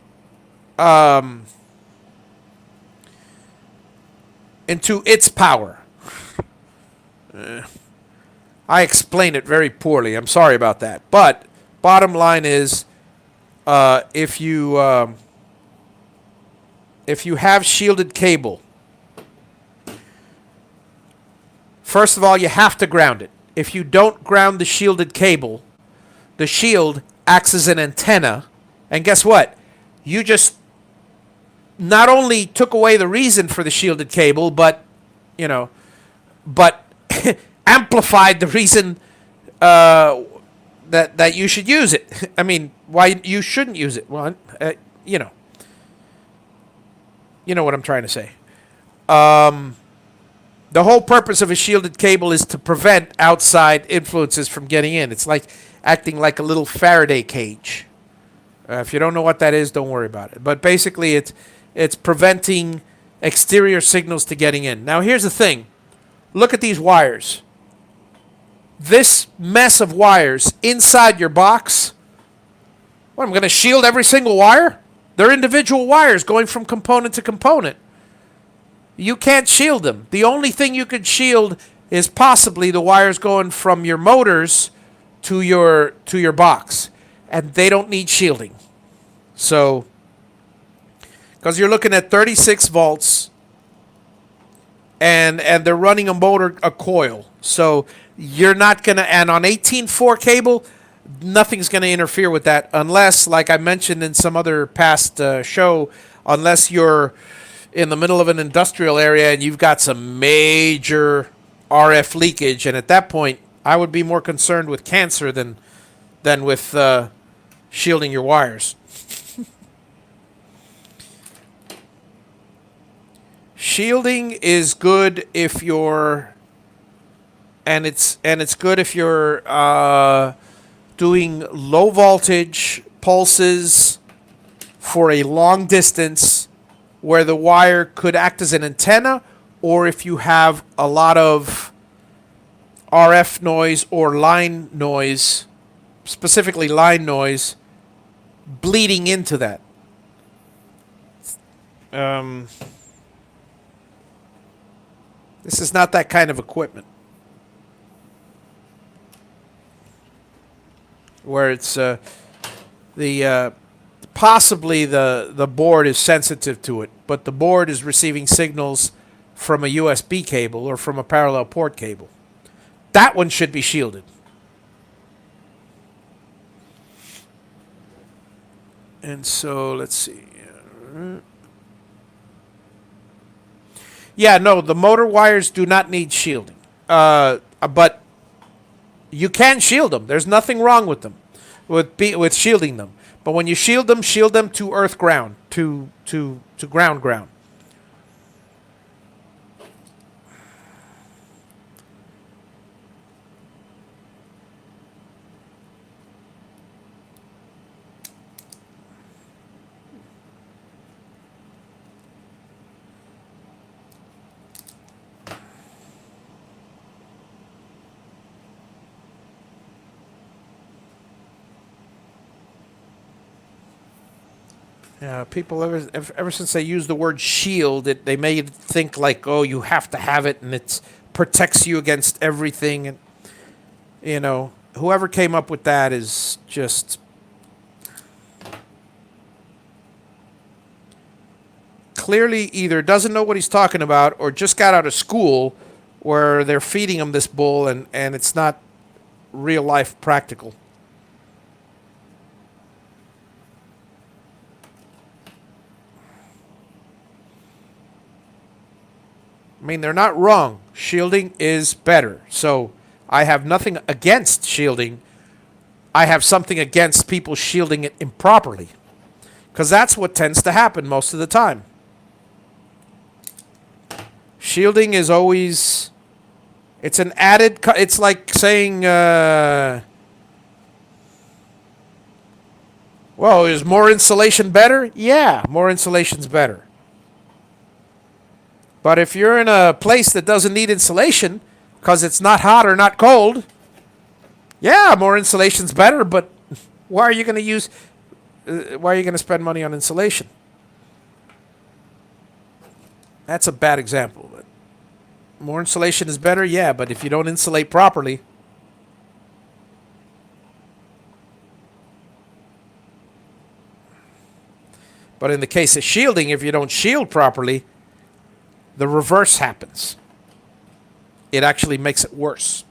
into its power. I explain it very poorly. I'm sorry about that. But bottom line is, if you have shielded cable, first of all, you have to ground it. If you don't ground the shielded cable, the shield acts as an antenna, and guess what? You just not only took away the reason for the shielded cable, but amplified the reason that you should use it. I mean, why you shouldn't use it? Well, you know what I'm trying to say. The whole purpose of a shielded cable is to prevent outside influences from getting in. It's like acting like a little Faraday cage. If you don't know what that is, don't worry about it. But basically, it's preventing exterior signals to getting in. Now, here's the thing. Look at these wires. This mess of wires inside your box. What, I'm going to shield every single wire? They're individual wires going from component to component. You can't shield them. The only thing you could shield is possibly the wires going from your motors to your box. And they don't need shielding. So, because you're looking at 36 volts, and they're running a coil. So you're not going to, and on 18.4 cable, nothing's going to interfere with that unless, like I mentioned in some other past show, unless you're in the middle of an industrial area and you've got some major RF leakage. And at that point, I would be more concerned with cancer than with shielding your wires. Shielding is good if you're, and it's good if you're doing low voltage pulses for a long distance where the wire could act as an antenna, or if you have a lot of RF noise or line noise, specifically line noise, bleeding into that. This is not that kind of equipment where it's possibly the board is sensitive to it, but the board is receiving signals from a USB cable or from a parallel port cable. That one should be shielded. And so let's see. Yeah, no, the motor wires do not need shielding. But you can shield them. There's nothing wrong with them, with shielding them. But when you shield them to earth ground, to ground. Yeah, people ever since they used the word shield, they made it think like, oh, you have to have it, and it protects you against everything. And whoever came up with that is just clearly either doesn't know what he's talking about or just got out of school where they're feeding him this bull, and it's not real life practical. I mean, they're not wrong. Shielding is better. So I have nothing against shielding. I have something against people shielding it improperly. Because that's what tends to happen most of the time. Shielding is always. It's an added. It's like saying. Well, is more insulation better? Yeah, more insulation's better. But if you're in a place that doesn't need insulation because it's not hot or not cold, yeah, more insulation's better. But why are you going to use? Why are you going to spend money on insulation? That's a bad example. But more insulation is better, yeah. But if you don't insulate properly, but in the case of shielding, if you don't shield properly, the reverse happens. It actually makes it worse.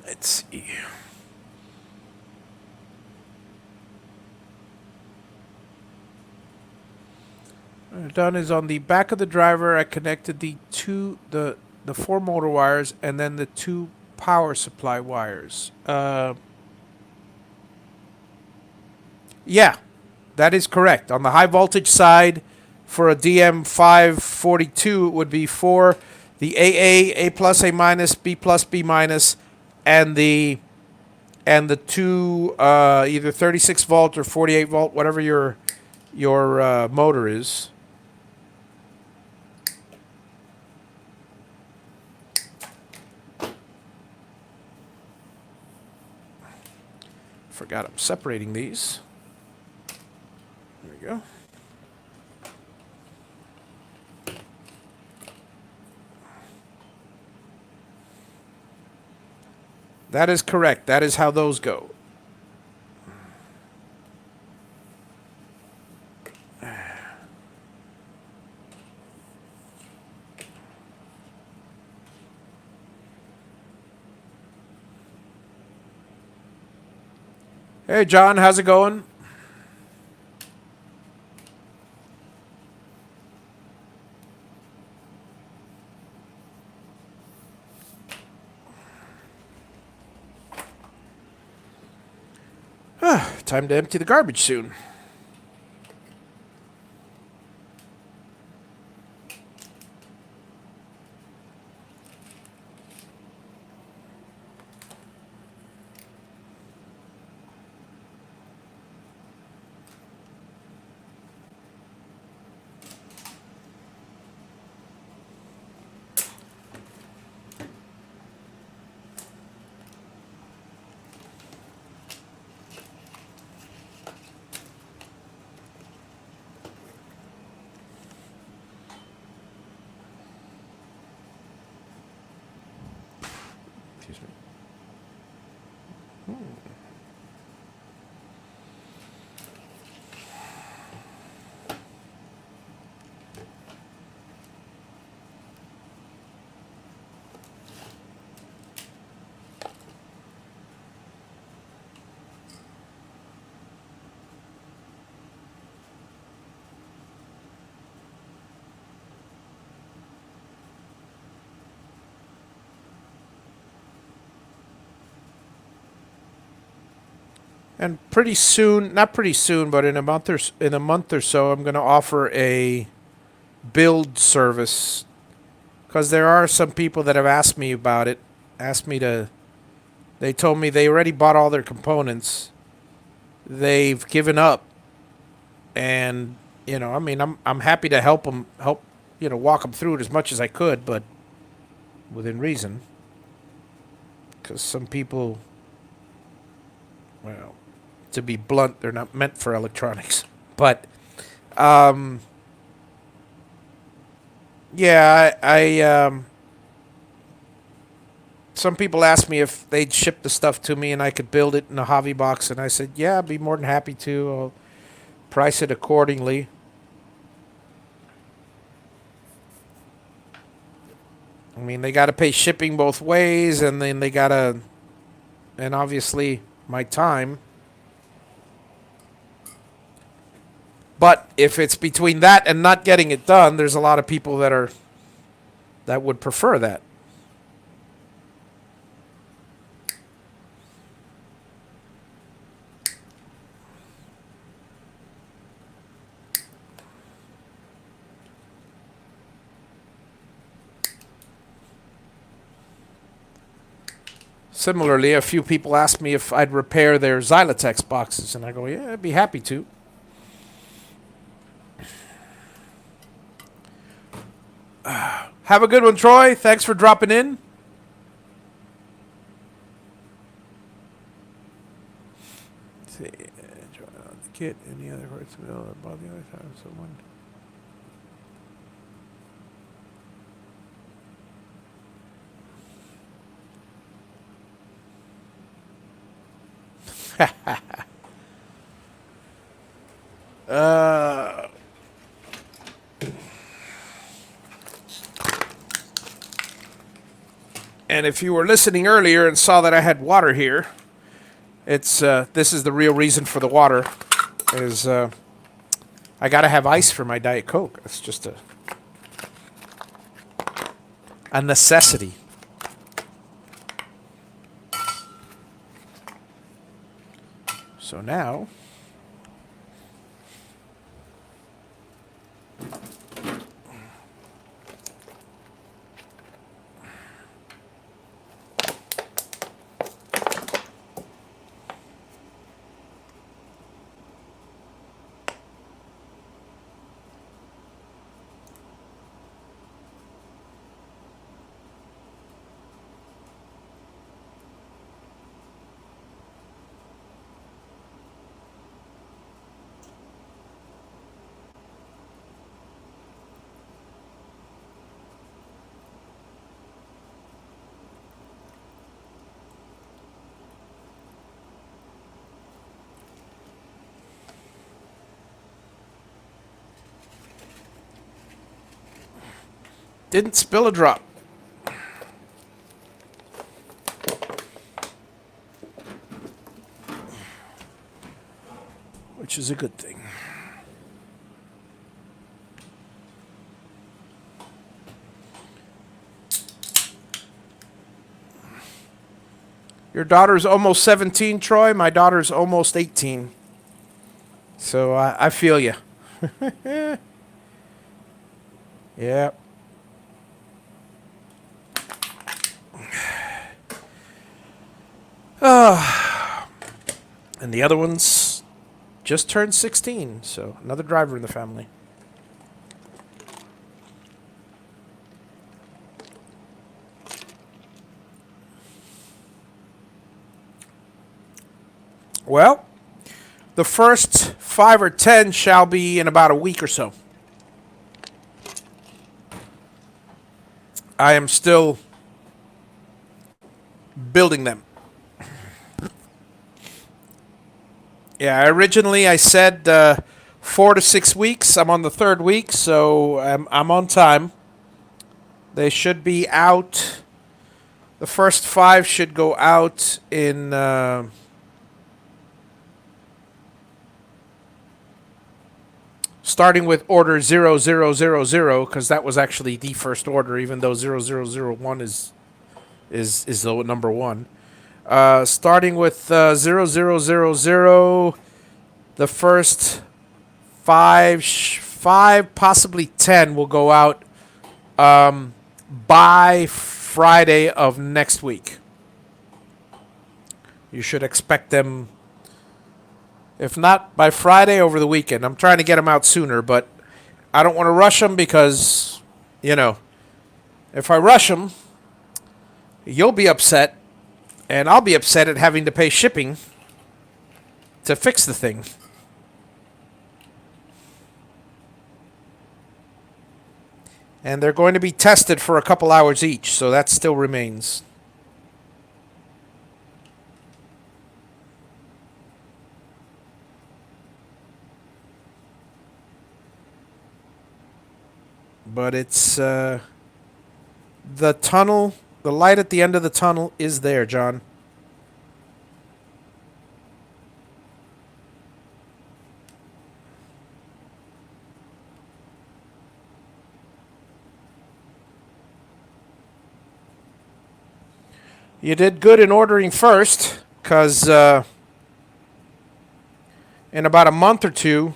Let's see. Done is on the back of the driver. I connected the four motor wires and then the two power supply wires. Yeah, that is correct. On the high voltage side, for a DM542, it would be for the A plus, A minus, B plus, B minus, and the two either 36 volt or 48 volt, whatever your motor is. Forgot I'm separating these. There we go. That is correct. That is how those go. Hey, John, how's it going? Time to empty the garbage soon. Excuse me. And pretty soon, not pretty soon, but in a month or so, I'm going to offer a build service because there are some people that have asked me about it. Asked me to. They told me they already bought all their components. They've given up, and I mean, I'm happy to help walk them through it as much as I could, but within reason. Because some people, well, to be blunt, they're not meant for electronics. But yeah, some people asked me if they'd ship the stuff to me and I could build it in a hobby box, and I said, yeah, I'd be more than happy to. I'll price it accordingly. I mean, they got to pay shipping both ways, and then they got to, and obviously my time. But if it's between that and not getting it done, there's a lot of people that would prefer that. Similarly, a few people asked me if I'd repair their Xylotex boxes, and I go, yeah, I'd be happy to. Have a good one, Troy. Thanks for dropping in. Let's see, try on the kit. Any other parts available about the other time? Someone. uh, and if you were listening earlier and saw that I had water here, it's this is the real reason for the water. Is I gotta have ice for my Diet Coke. It's just a necessity. So now, didn't spill a drop. Which is a good thing. Your daughter's almost 17, Troy. My daughter's almost 18. So I feel you. Yeah. And the other one's just turned 16, so another driver in the family. Well, the first 5 or 10 shall be in about a week or so. I am still building them. Yeah, originally I said 4 to 6 weeks. I'm on the 3rd week, so I'm on time. They should be out. The first 5 should go out in starting with order 0000, because that was actually the first order, even though 0001 is the number 1. Starting with 0000, the first five, possibly 10 will go out by Friday of next week. You should expect them, if not by Friday, over the weekend. I'm trying to get them out sooner, but I don't want to rush them because, if I rush them, you'll be upset, and I'll be upset at having to pay shipping to fix the thing. And they're going to be tested for a couple hours each, so that still remains. But it's the tunnel, the light at the end of the tunnel is there, John. You did good in ordering first, because in about a month or two,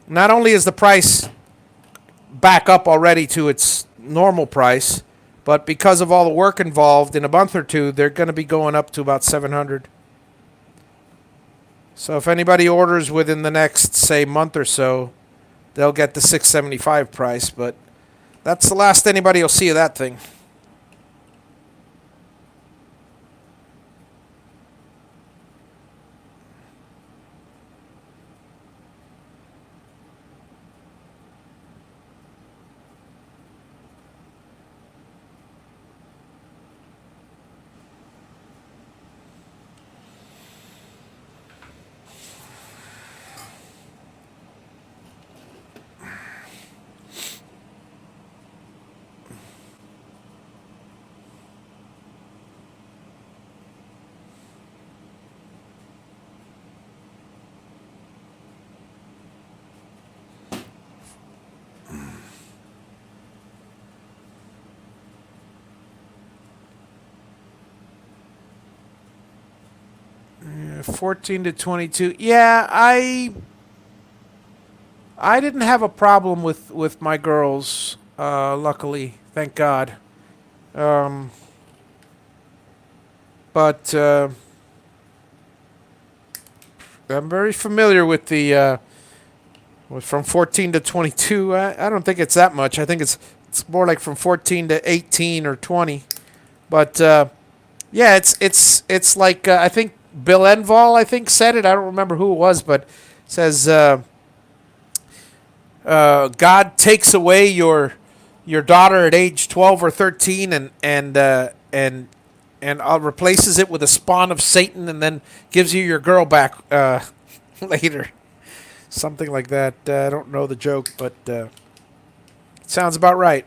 not only is the price back up already to its normal price, but because of all the work involved, in a month or two, they're going to be going up to about 700. So if anybody orders within the next, say, month or so, they'll get the 675 price, but that's the last anybody will see of that thing. Yeah, 14 to 22. Yeah, I didn't have a problem with my girls. Luckily, thank God. Um, but I'm very familiar with the from 14 to 22. I don't think it's that much. I think it's more like from 14 to 18 or 20. But yeah, it's like I think Bill Enval said it. I don't remember who it was, but it says God takes away your daughter at age 12 or 13 and replaces it with a spawn of Satan, and then gives you your girl back later. Something like that. I don't know the joke, but it sounds about right.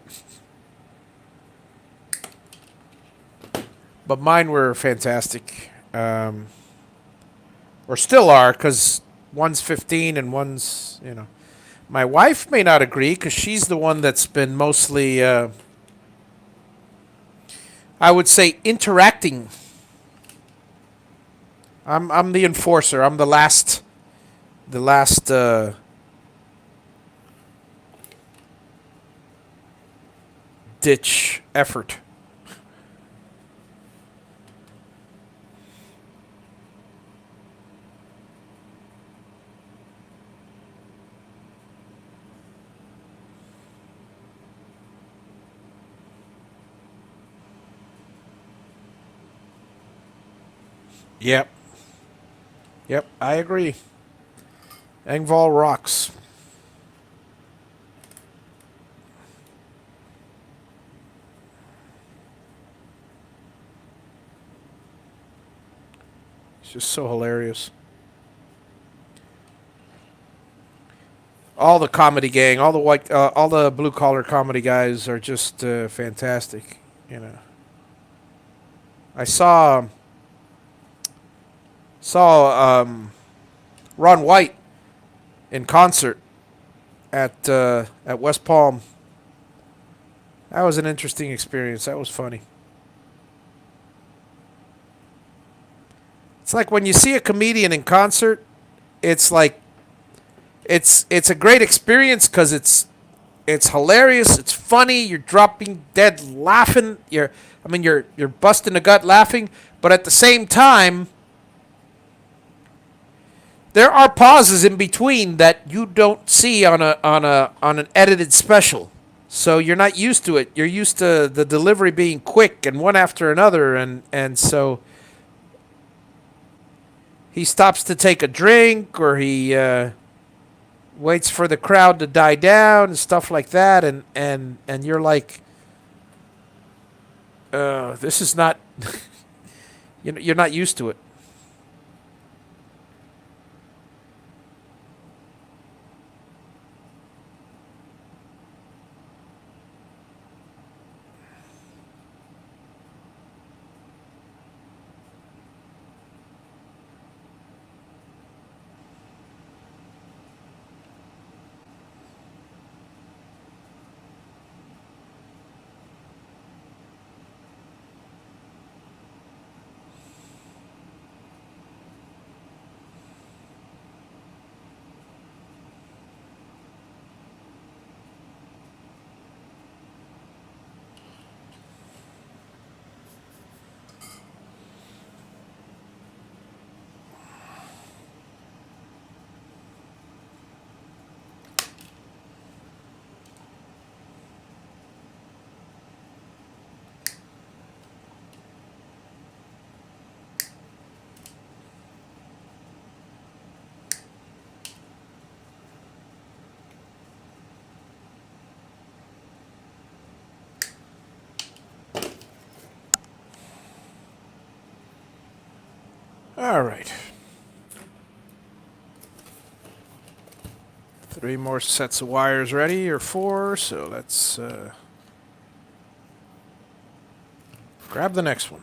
But mine were fantastic. Or still are, because one's 15 and one's. My wife may not agree, because she's the one that's been mostly, I would say, interacting. I'm the enforcer. I'm the last ditch effort. Yep. Yep, I agree. Engval rocks. It's just so hilarious. All the comedy gang, all the blue collar comedy guys are just fantastic. I saw Ron White in concert at West Palm. That was an interesting experience. That was funny. It's like when you see a comedian in concert, it's like it's a great experience because it's hilarious, it's funny, you're dropping dead laughing, you're busting a gut laughing, but at the same time there are pauses in between that you don't see on an edited special. So you're not used to it. You're used to the delivery being quick and one after another, and so he stops to take a drink, or he waits for the crowd to die down and stuff like that, and you're like, this is not you're not used to it. All right. 3 more sets of wires ready, or 4, so let's grab the next one.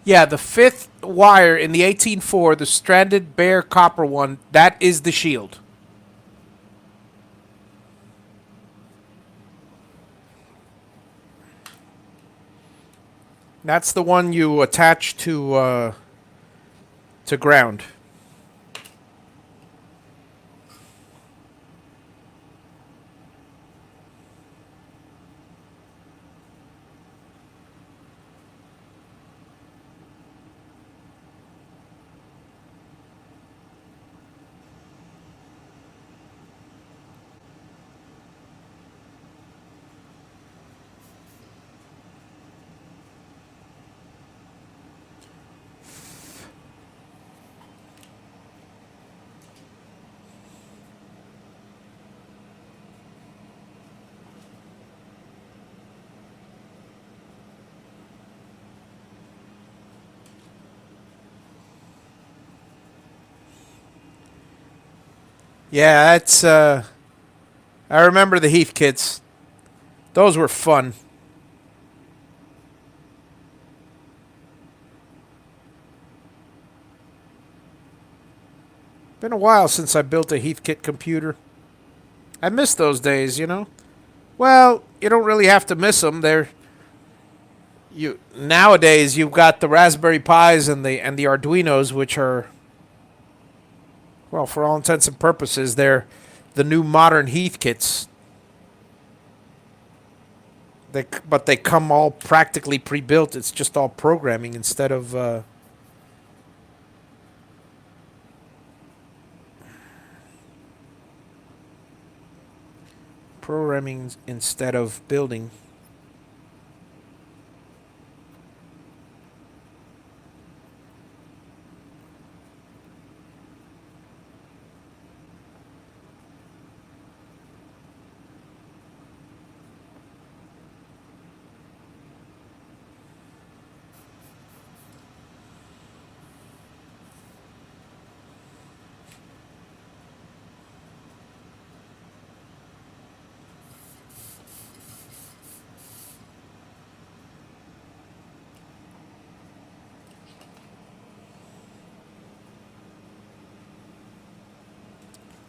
Yeah, the 5th wire in the 18.4, the stranded bare copper one, that is the shield. That's the one you attach to ground. Yeah, that's. I remember the Heath kits. Those were fun. Been a while since I built a Heathkit computer. I miss those days, you know. Well, you don't really have to miss them. They're you nowadays. You've got the Raspberry Pis and the Arduinos, which are, well, for all intents and purposes, they're the new modern Heathkits. But they come all practically pre-built. It's just all programming instead of building.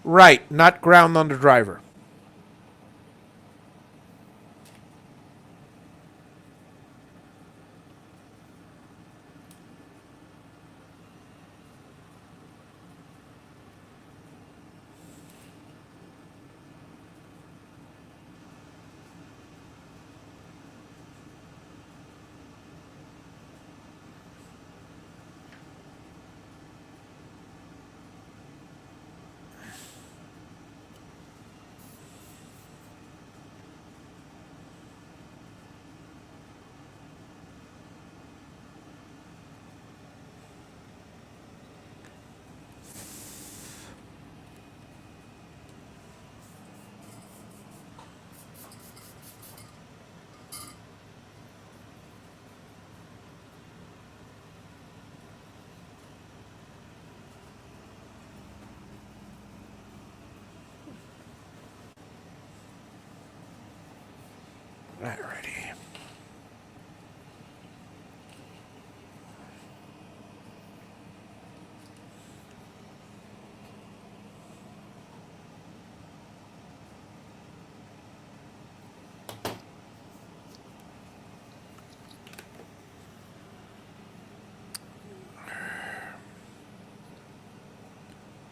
Right, not ground on the driver. Alrighty.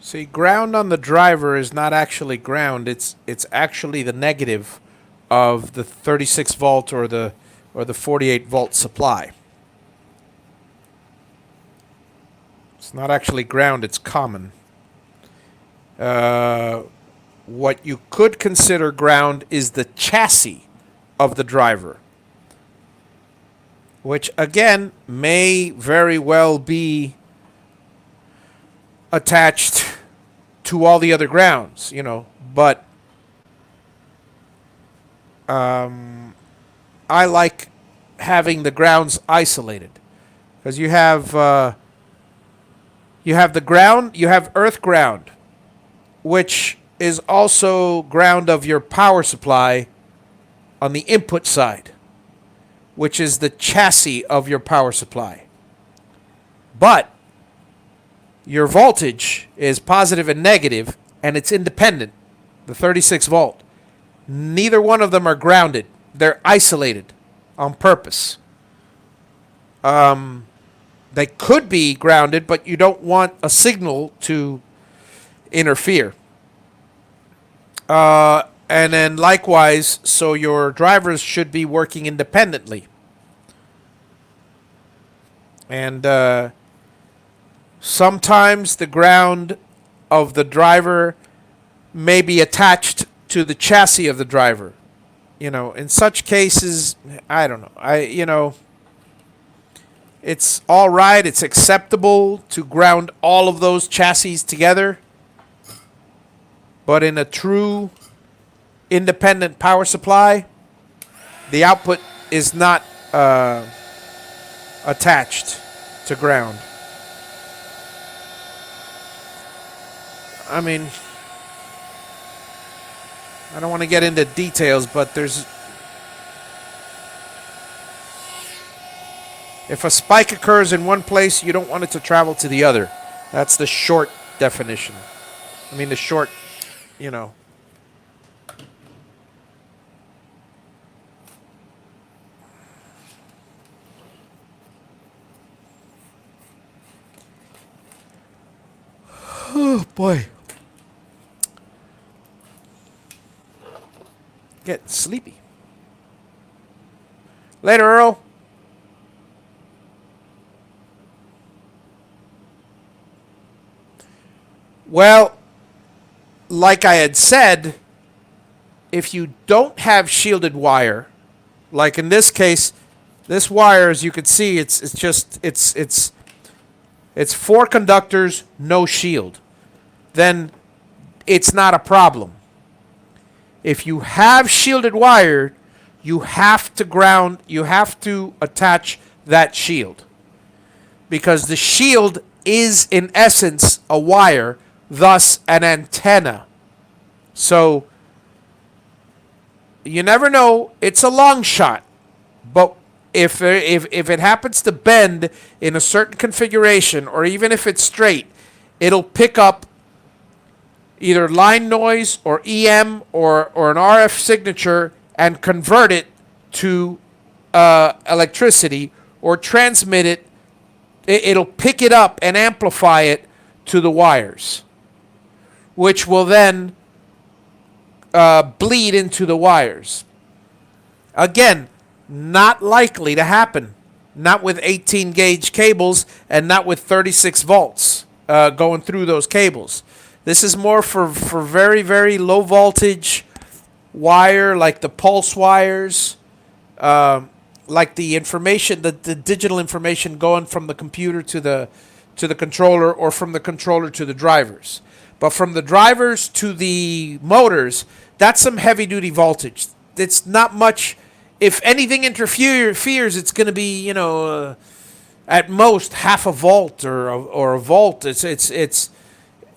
See, ground on the driver is not actually ground. It's actually the negative of the 36 volt or the 48 volt supply. It's not actually ground. It's common. Uh, what you could consider ground is the chassis of the driver, which again may very well be attached to all the other grounds, you know, but I like having the grounds isolated because you have the ground, you have earth ground, which is also ground of your power supply on the input side, which is the chassis of your power supply. But your voltage is positive and negative, and it's independent, the 36 volt. Neither one of them are grounded. They're isolated on purpose. They could be grounded, but you don't want a signal to interfere. And then likewise, so your drivers should be working independently. And sometimes the ground of the driver may be attached to the chassis of the driver. You know, in such cases, I don't know. It's all right. It's acceptable to ground all of those chassis together. But in a true independent power supply, the output is not attached to ground. I mean, I don't want to get into details, but if a spike occurs in one place, you don't want it to travel to the other. That's the short definition. I mean, the short, you know. Oh, boy. Getting sleepy. Later, Earl. Well, like I had said, if you don't have shielded wire, like in this case, this wire, as you can see, it's 4 conductors, no shield. Then it's not a problem. If you have shielded wire, you have to attach that shield. Because the shield is in essence a wire, thus an antenna. So you never know, it's a long shot. But if it happens to bend in a certain configuration, or even if it's straight, it'll pick up either line noise or EM or an RF signature and convert it to electricity or transmit it. It'll pick it up and amplify it to the wires, which will then bleed into the wires. Again, not likely to happen. Not with 18 gauge cables and not with 36 volts going through those cables. This is more for very, very low voltage wire, like the pulse wires, like the information, the digital information going from the computer to the controller, or from the controller to the drivers. But from the drivers to the motors, that's some heavy duty voltage. It's not much. If anything interferes, it's going to be, at most half a volt or a volt. It's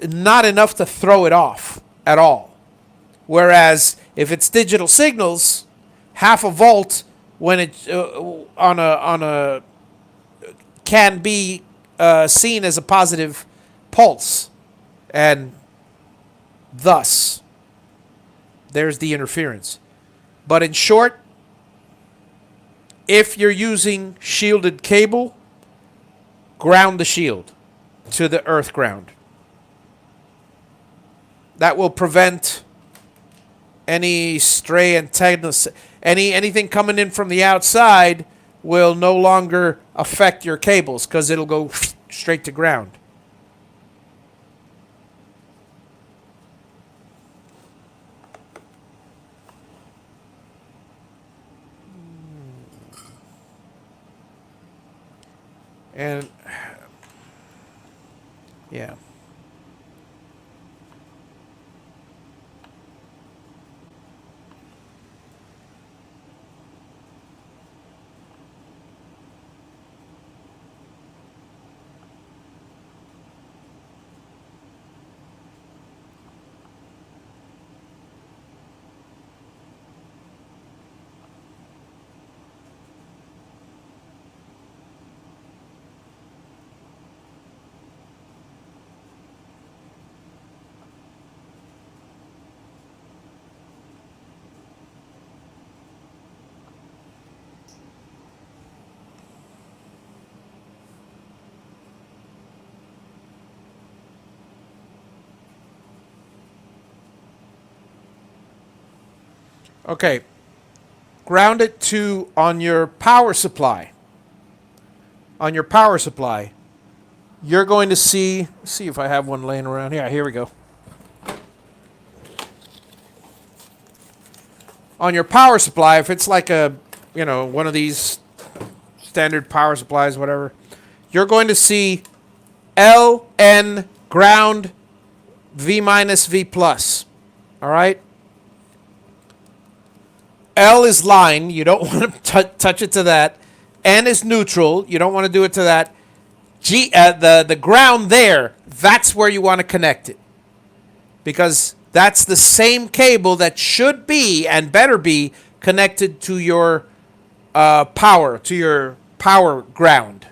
not enough to throw it off at all. Whereas if it's digital signals, half a volt when it on a can be seen as a positive pulse, and thus there's the interference. But in short, if you're using shielded cable, ground the shield to the earth ground. That will prevent any stray antennas, anything coming in from the outside will no longer affect your cables, because it'll go straight to ground. And yeah. Okay. Ground it to on your power supply. On your power supply, you're going to see if I have one laying around. Yeah, here we go. On your power supply, if it's like a, one of these standard power supplies, whatever, you're going to see LN ground, V minus, V plus. All right? L is line. You don't want to touch it to that. N is neutral. You don't want to do it to that. G, the ground there, that's where you want to connect it. Because That's the same cable that should be and better be connected to your to your power ground.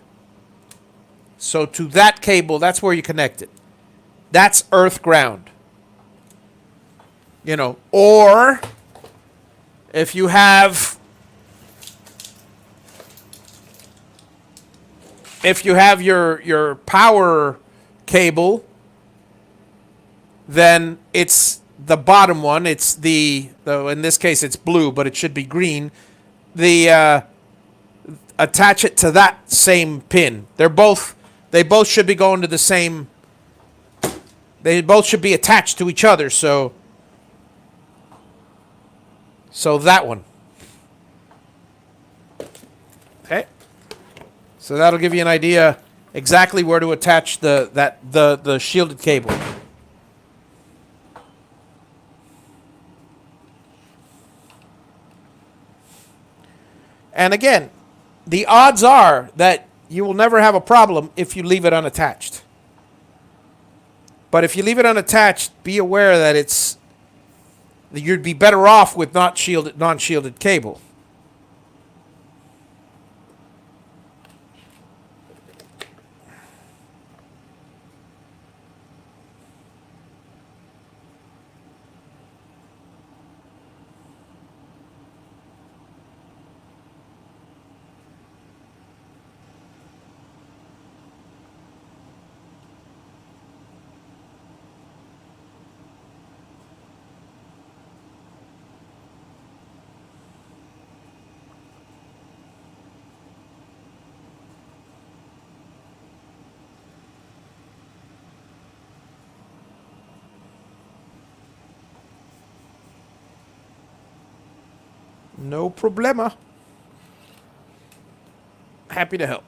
So to that cable, that's where you connect it. That's earth ground. You know, or if you have your power cable, then it's the bottom one. It's in this case it's blue, but it should be green. Attach it to that same pin. They both should be going to the same. They both should be attached to each other. So that one. Okay. So that'll give you an idea exactly where to attach the shielded cable. And again, the odds are that you will never have a problem if you leave it unattached. But if you leave it unattached, be aware that you'd be better off with non-shielded cable. No problema. Happy to help.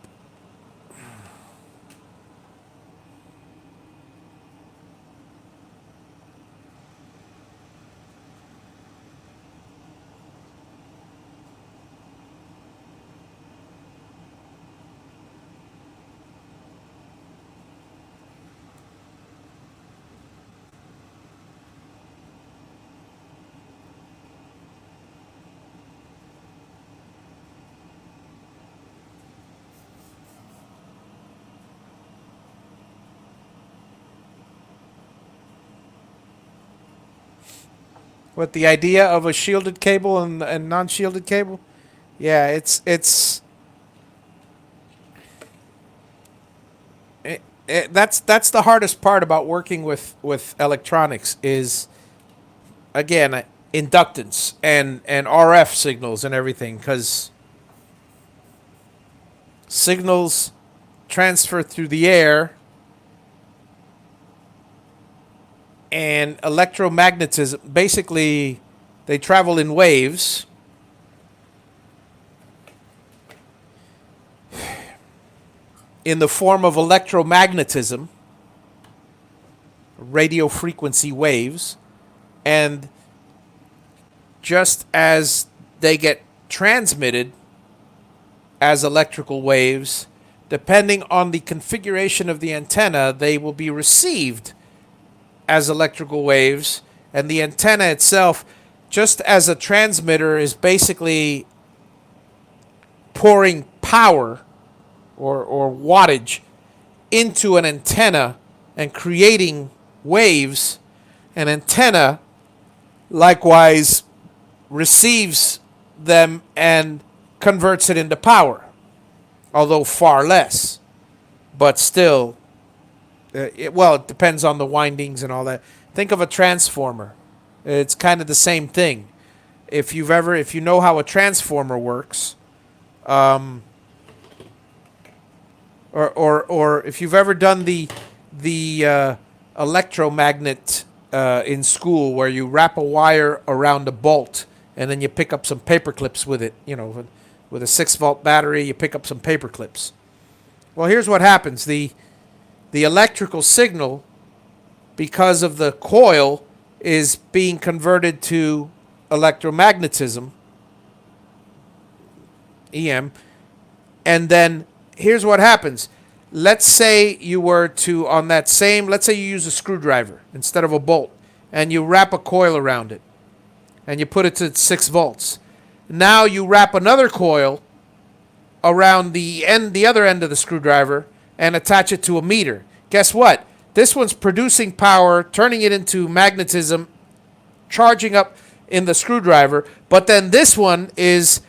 What, the idea of a shielded cable and non-shielded cable? Yeah, that's the hardest part about working with electronics is, again, inductance and RF signals and everything, because signals transfer through the air, and electromagnetism, basically, they travel in waves. In the form of electromagnetism, radio frequency waves, and just as they get transmitted as electrical waves, depending on the configuration of the antenna, they will be received as electrical waves, and the antenna itself, just as a transmitter, is basically pouring power or wattage into an antenna and creating waves. An antenna likewise receives them and converts it into power, although far less, but still. It depends on the windings and all that. Think of a transformer. It's kind of the same thing. If you know how a transformer works, or if you've ever done the electromagnet in school, where you wrap a wire around a bolt and then you pick up some paper clips with it. You know, with a 6-volt battery, you pick up some paper clips. Well, here's what happens. The electrical signal, because of the coil, is being converted to electromagnetism, EM, and then here's what happens. Let's say you were to, let's say you use a screwdriver instead of a bolt, and you wrap a coil around it, and you put it to 6 volts. Now you wrap another coil around the other end of the screwdriver, and attach it to a meter. Guess what? This one's producing power, turning it into magnetism, charging up in the screwdriver, but then this one is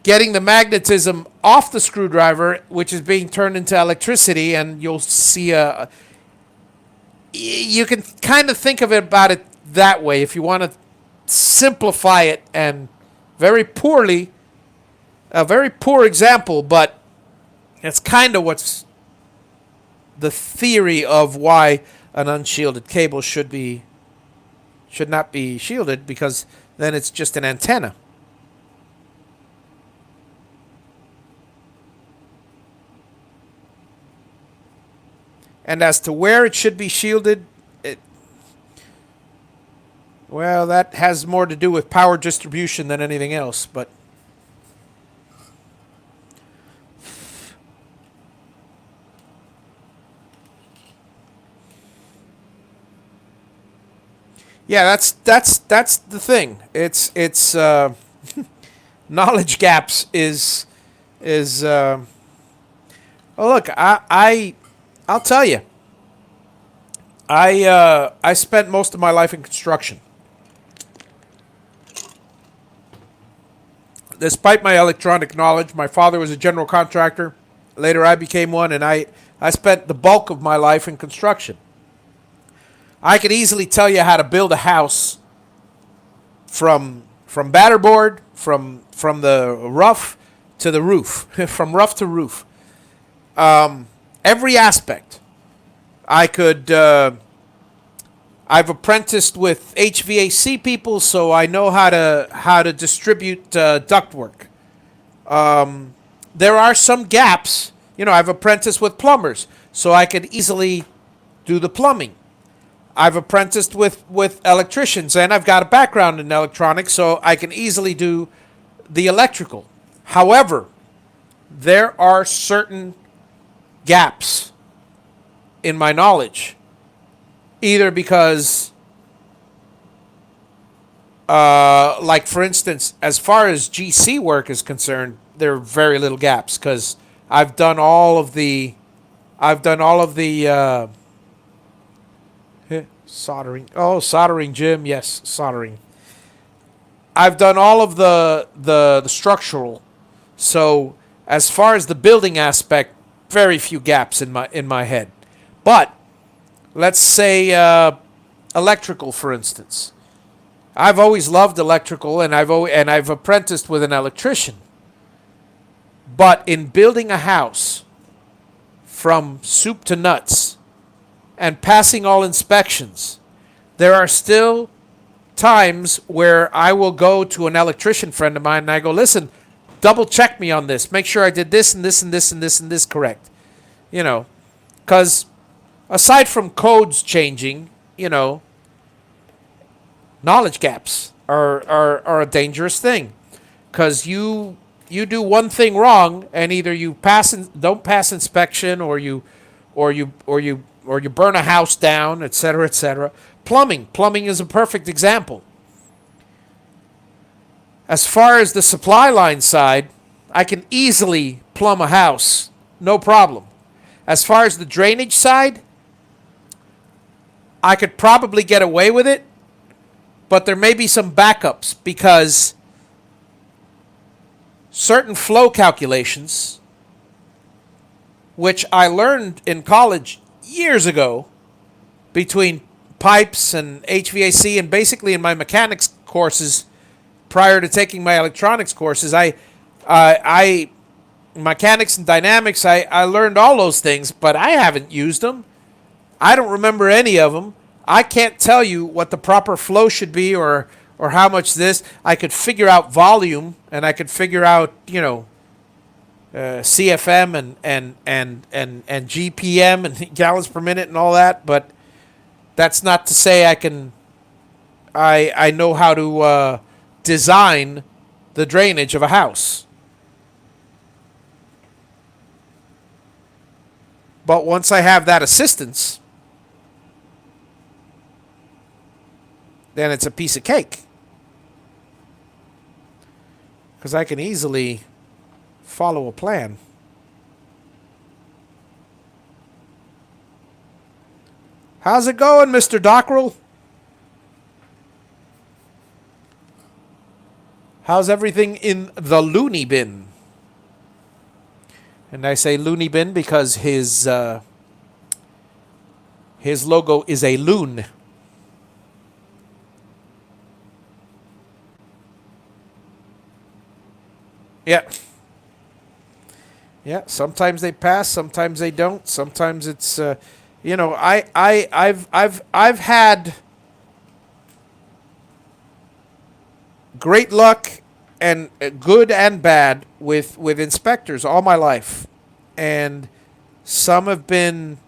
getting the magnetism off the screwdriver, which is being turned into electricity, and you'll see you can kind of think of it about it that way if you want to simplify it, and a very poor example, but it's kind of what's the theory of why an unshielded cable should not be shielded, because then it's just an antenna. And as to where it should be shielded, well, that has more to do with power distribution than anything else, but yeah, that's the thing. It's knowledge gaps is well, look, I'll tell you. I spent most of my life in construction. Despite my electronic knowledge, my father was a general contractor. Later I became one, and I spent the bulk of my life in construction. I could easily tell you how to build a house from batterboard, from the rough to the roof, from rough to roof. Every aspect. I've apprenticed with HVAC people, so I know how to distribute ductwork. There are some gaps. I've apprenticed with plumbers, so I could easily do the plumbing. I've apprenticed with electricians, and I've got a background in electronics, so I can easily do the electrical. However, there are certain gaps in my knowledge, either because, like for instance, as far as GC work is concerned, there are very little gaps because I've done all of the soldering. Oh, soldering, Jim. Yes, soldering. I've done all of the structural. So as far as the building aspect, very few gaps in my head. But let's say electrical, for instance. I've always loved electrical, and I've apprenticed with an electrician. But in building a house from soup to nuts and passing all inspections, there are still times where I will go to an electrician friend of mine and I go, listen, double check me on this. Make sure I did this and this and this and this and this correct. Because aside from codes changing, knowledge gaps are a dangerous thing. Because you do one thing wrong, and either you don't pass inspection, or you burn a house down, etc., etc. Plumbing is a perfect example. As far as the supply line side, I can easily plumb a house, no problem. As far as the drainage side, I could probably get away with it, but there may be some backups because certain flow calculations, which I learned in college years ago, between pipes and HVAC, and basically in my mechanics courses prior to taking my electronics courses, I mechanics and dynamics, I learned all those things, but I haven't used them. I don't remember any of them. I can't tell you what the proper flow should be, or how much this. I could figure out volume, and I could figure out, CFM and GPM and gallons per minute and all that, but that's not to say I know how to design the drainage of a house. But once I have that assistance, then it's a piece of cake. Because I can easily follow a plan. How's it going, Mr. Dockrell? How's everything in the loony bin? And I say loony bin because his logo is a loon. Yeah. Yeah, sometimes they pass, sometimes they don't. Sometimes it's I've had great luck and good and bad with inspectors all my life. And some have been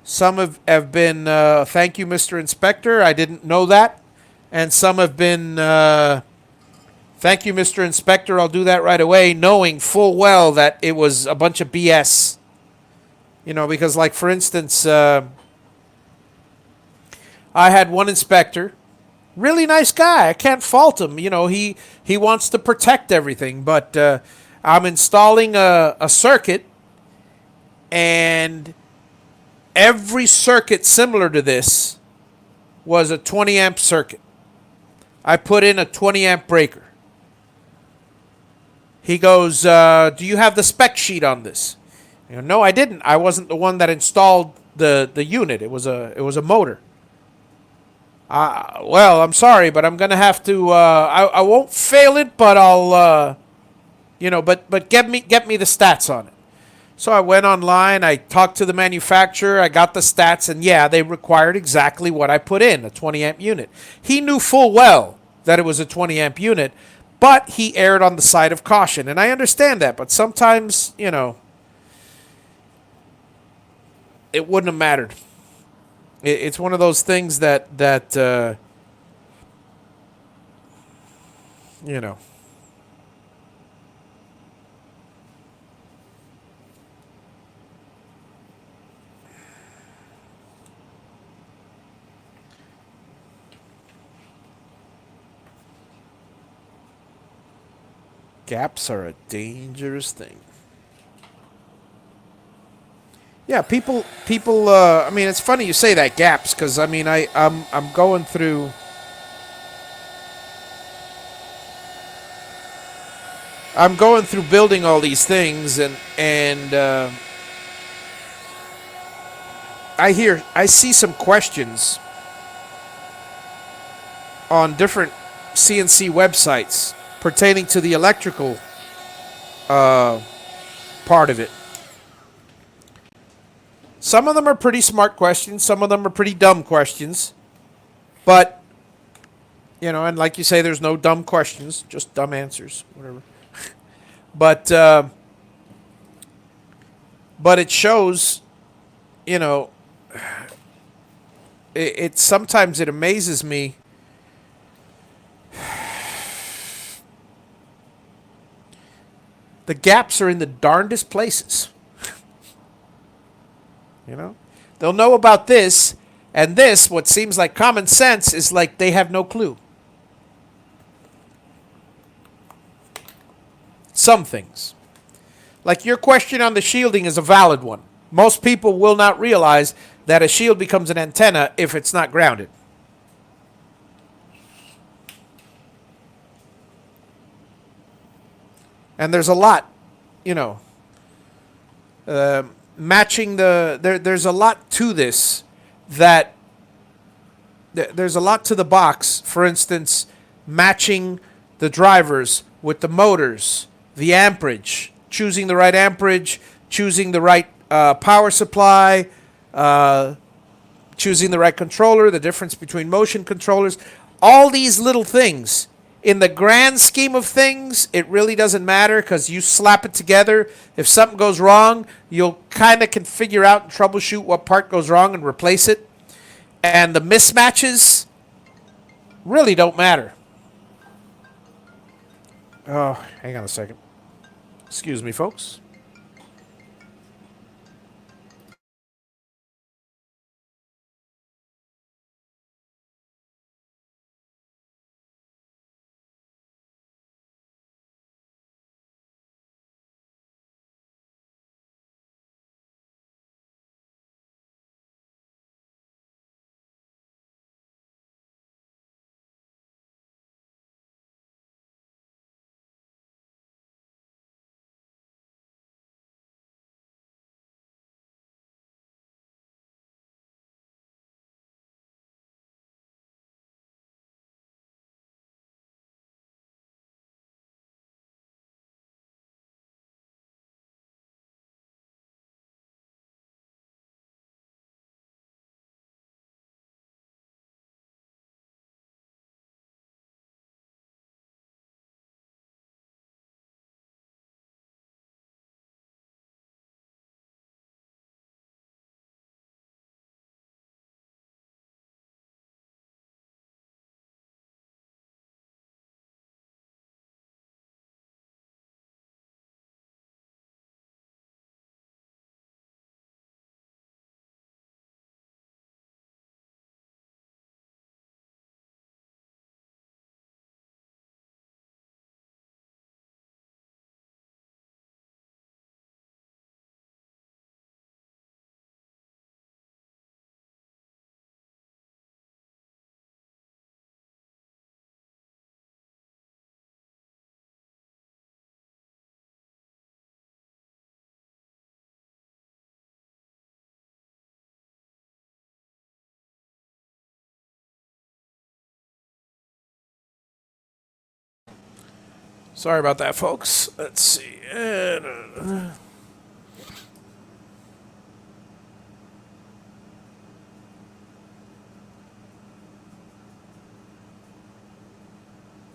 thank you, Mr. Inspector, I didn't know that. And some have been thank you, Mr. Inspector, I'll do that right away, knowing full well that it was a bunch of BS. Because, like, for instance, I had one inspector, really nice guy, I can't fault him. He wants to protect everything, but I'm installing a circuit, and every circuit similar to this was a 20 amp circuit. I put in a 20 amp breaker. He goes, do you have the spec sheet on this? No, I didn't. I wasn't the one that installed the unit. It was a motor. Well, I'm sorry, but I'm gonna have to. I won't fail it, but I'll. But get me the stats on it. So I went online. I talked to the manufacturer. I got the stats, and yeah, they required exactly what I put in, a 20 amp unit. He knew full well that it was a 20 amp unit, but he erred on the side of caution, and I understand that. But sometimes, it wouldn't have mattered. It's one of those things that gaps are a dangerous thing. Yeah, people. I mean, it's funny you say that, gaps, because I mean, I'm going through. I'm going through building all these things, and I see some questions on different CNC websites pertaining to the electrical part of it. Some of them are pretty smart questions. Some of them are pretty dumb questions. But, and like you say, there's no dumb questions, just dumb answers, whatever. But it shows, it sometimes it amazes me. The gaps are in the darndest places. They'll know about this, and this, what seems like common sense, is like they have no clue. Some things. Like your question on the shielding is a valid one. Most people will not realize that a shield becomes an antenna if it's not grounded. And there's a lot, matching there's a lot to this, that there's a lot to the box. For instance, matching the drivers with the motors, the amperage, choosing the right amperage, choosing the right power supply, choosing the right controller, the difference between motion controllers, all these little things. In the grand scheme of things, it really doesn't matter because you slap it together. If something goes wrong, you'll kind of can figure out and troubleshoot what part goes wrong and replace it. And the mismatches really don't matter. Oh, hang on a second. Excuse me, folks. Sorry about that, folks. Let's see.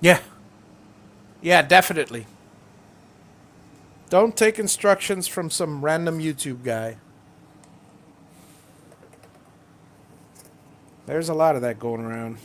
Yeah. Yeah, definitely. Don't take instructions from some random YouTube guy. There's a lot of that going around.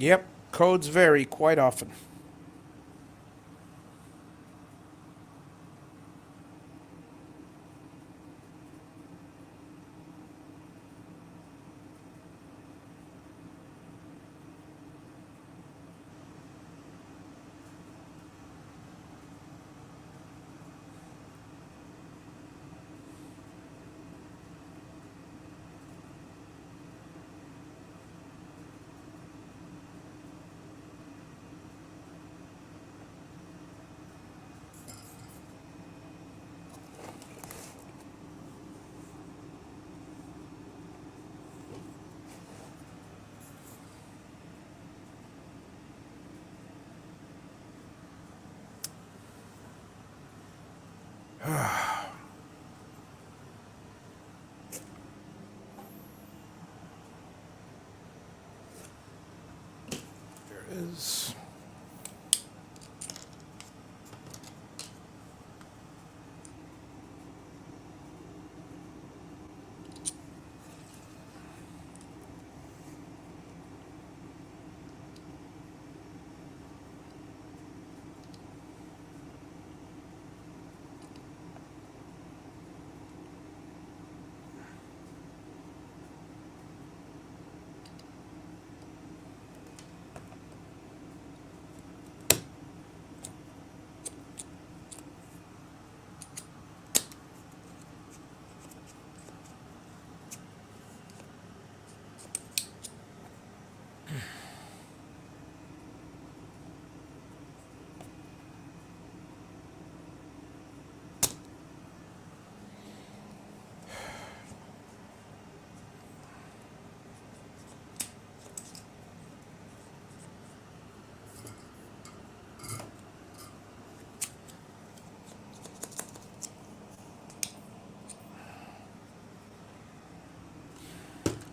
Yep, codes vary quite often. There is.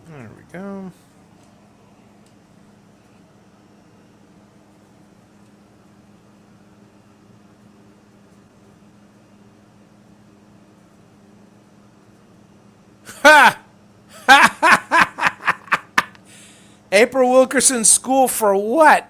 There we go. Ha! April Wilkerson School for what?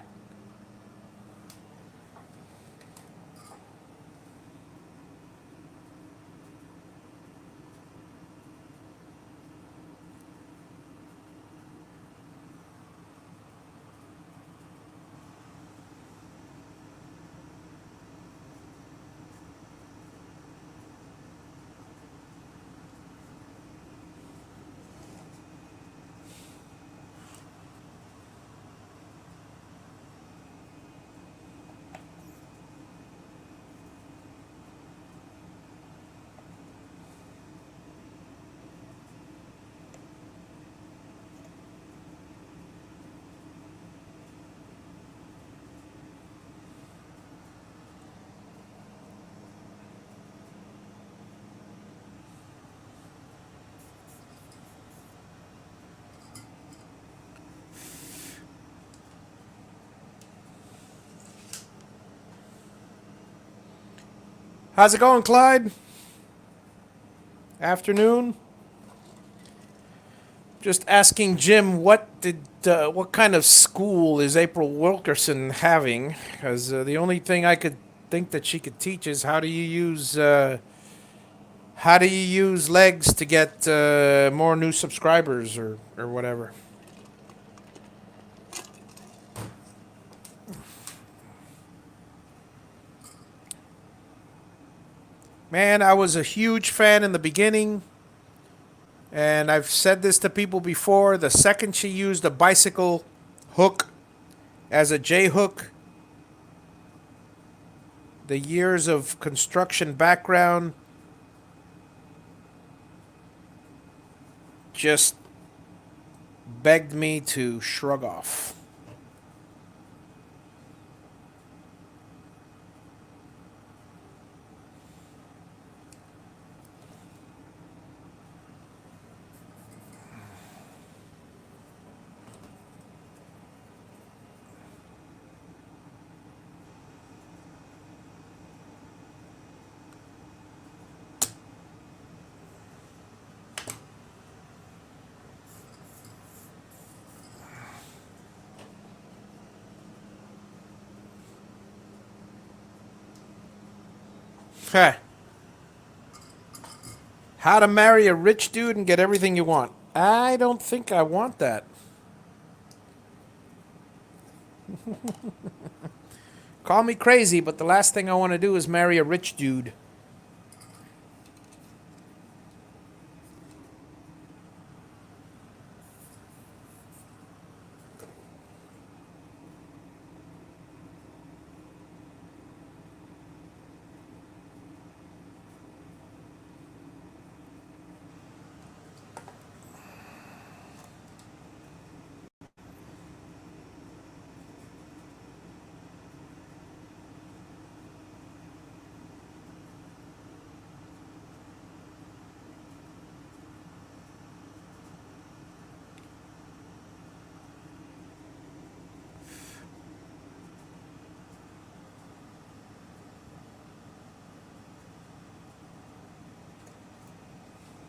How's it going, Clyde? Afternoon. Just asking Jim what kind of school is April Wilkerson having? Because the only thing I could think that she could teach is how do you use legs to get more new subscribers or whatever. Man, I was a huge fan in the beginning, and I've said this to people before. The second she used a bicycle hook as a J hook, the years of construction background just begged me to shrug off. Heh. How to marry a rich dude and get everything you want. I don't think I want that. Call me crazy, but the last thing I want to do is marry a rich dude.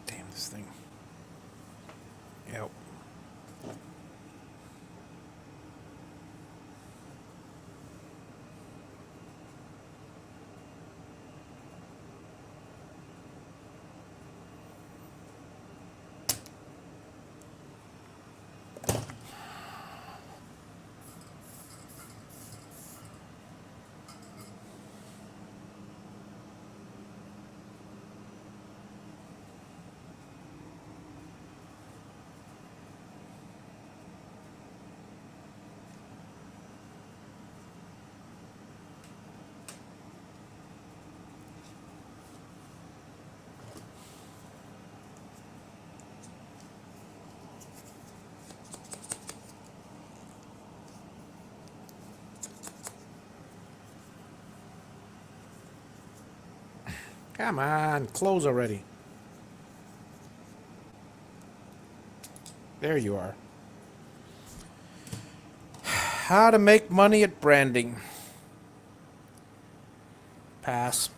Damn this thing. Yep. Come on, close already. There you are. How to make money at branding. Pass.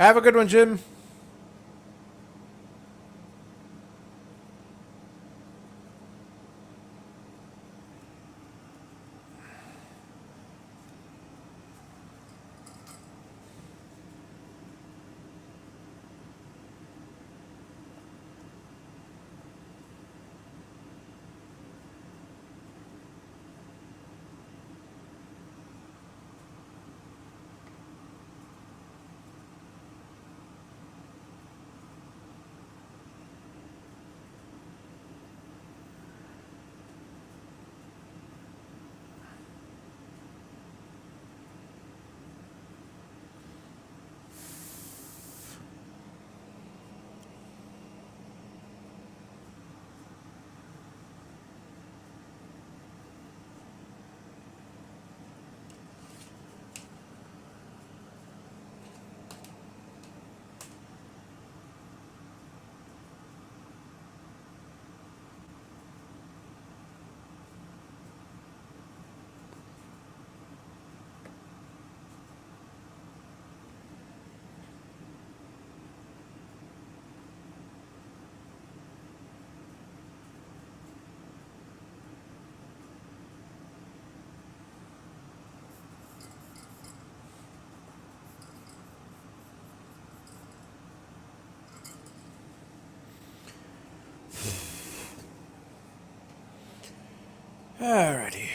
Have a good one, Jim. Alrighty.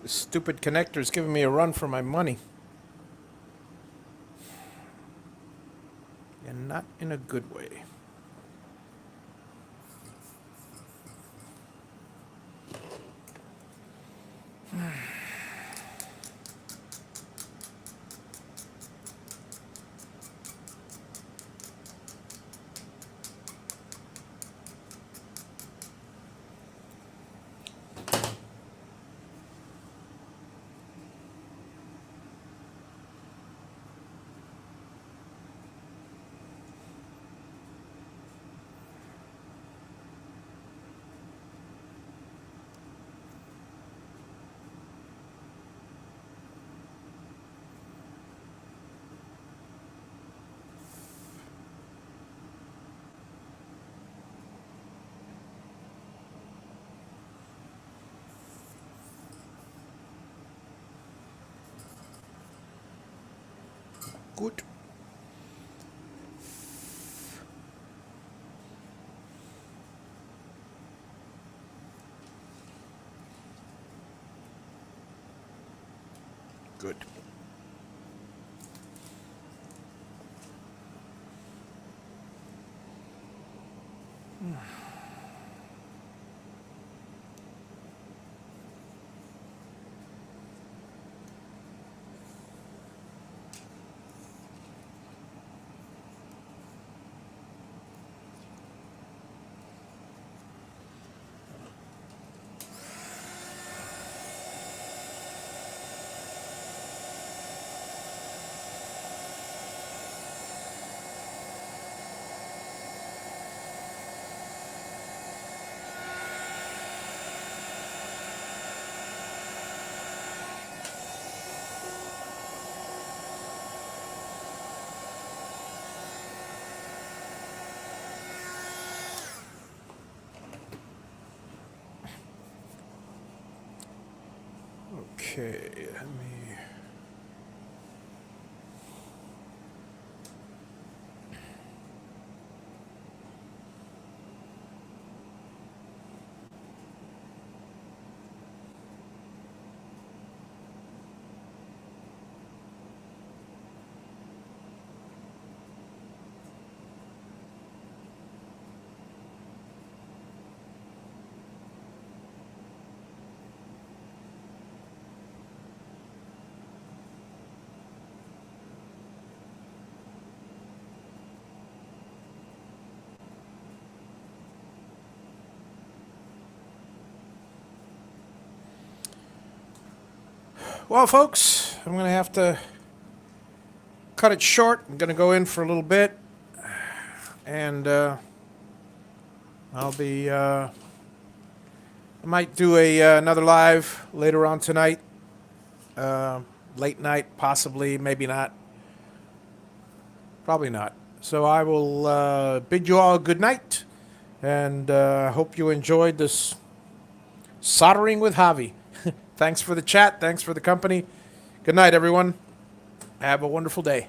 This stupid connector's giving me a run for my money. And not in a good way. Good. Good. Okay, let me... Well, folks, I'm going to have to cut it short. I'm going to go in for a little bit, and I'll be... I might do another live later on tonight. Late night, possibly, maybe not. Probably not. So I will bid you all a good night, and hope you enjoyed this soldering with Javi. Thanks for the chat. Thanks for the company. Good night, everyone. Have a wonderful day.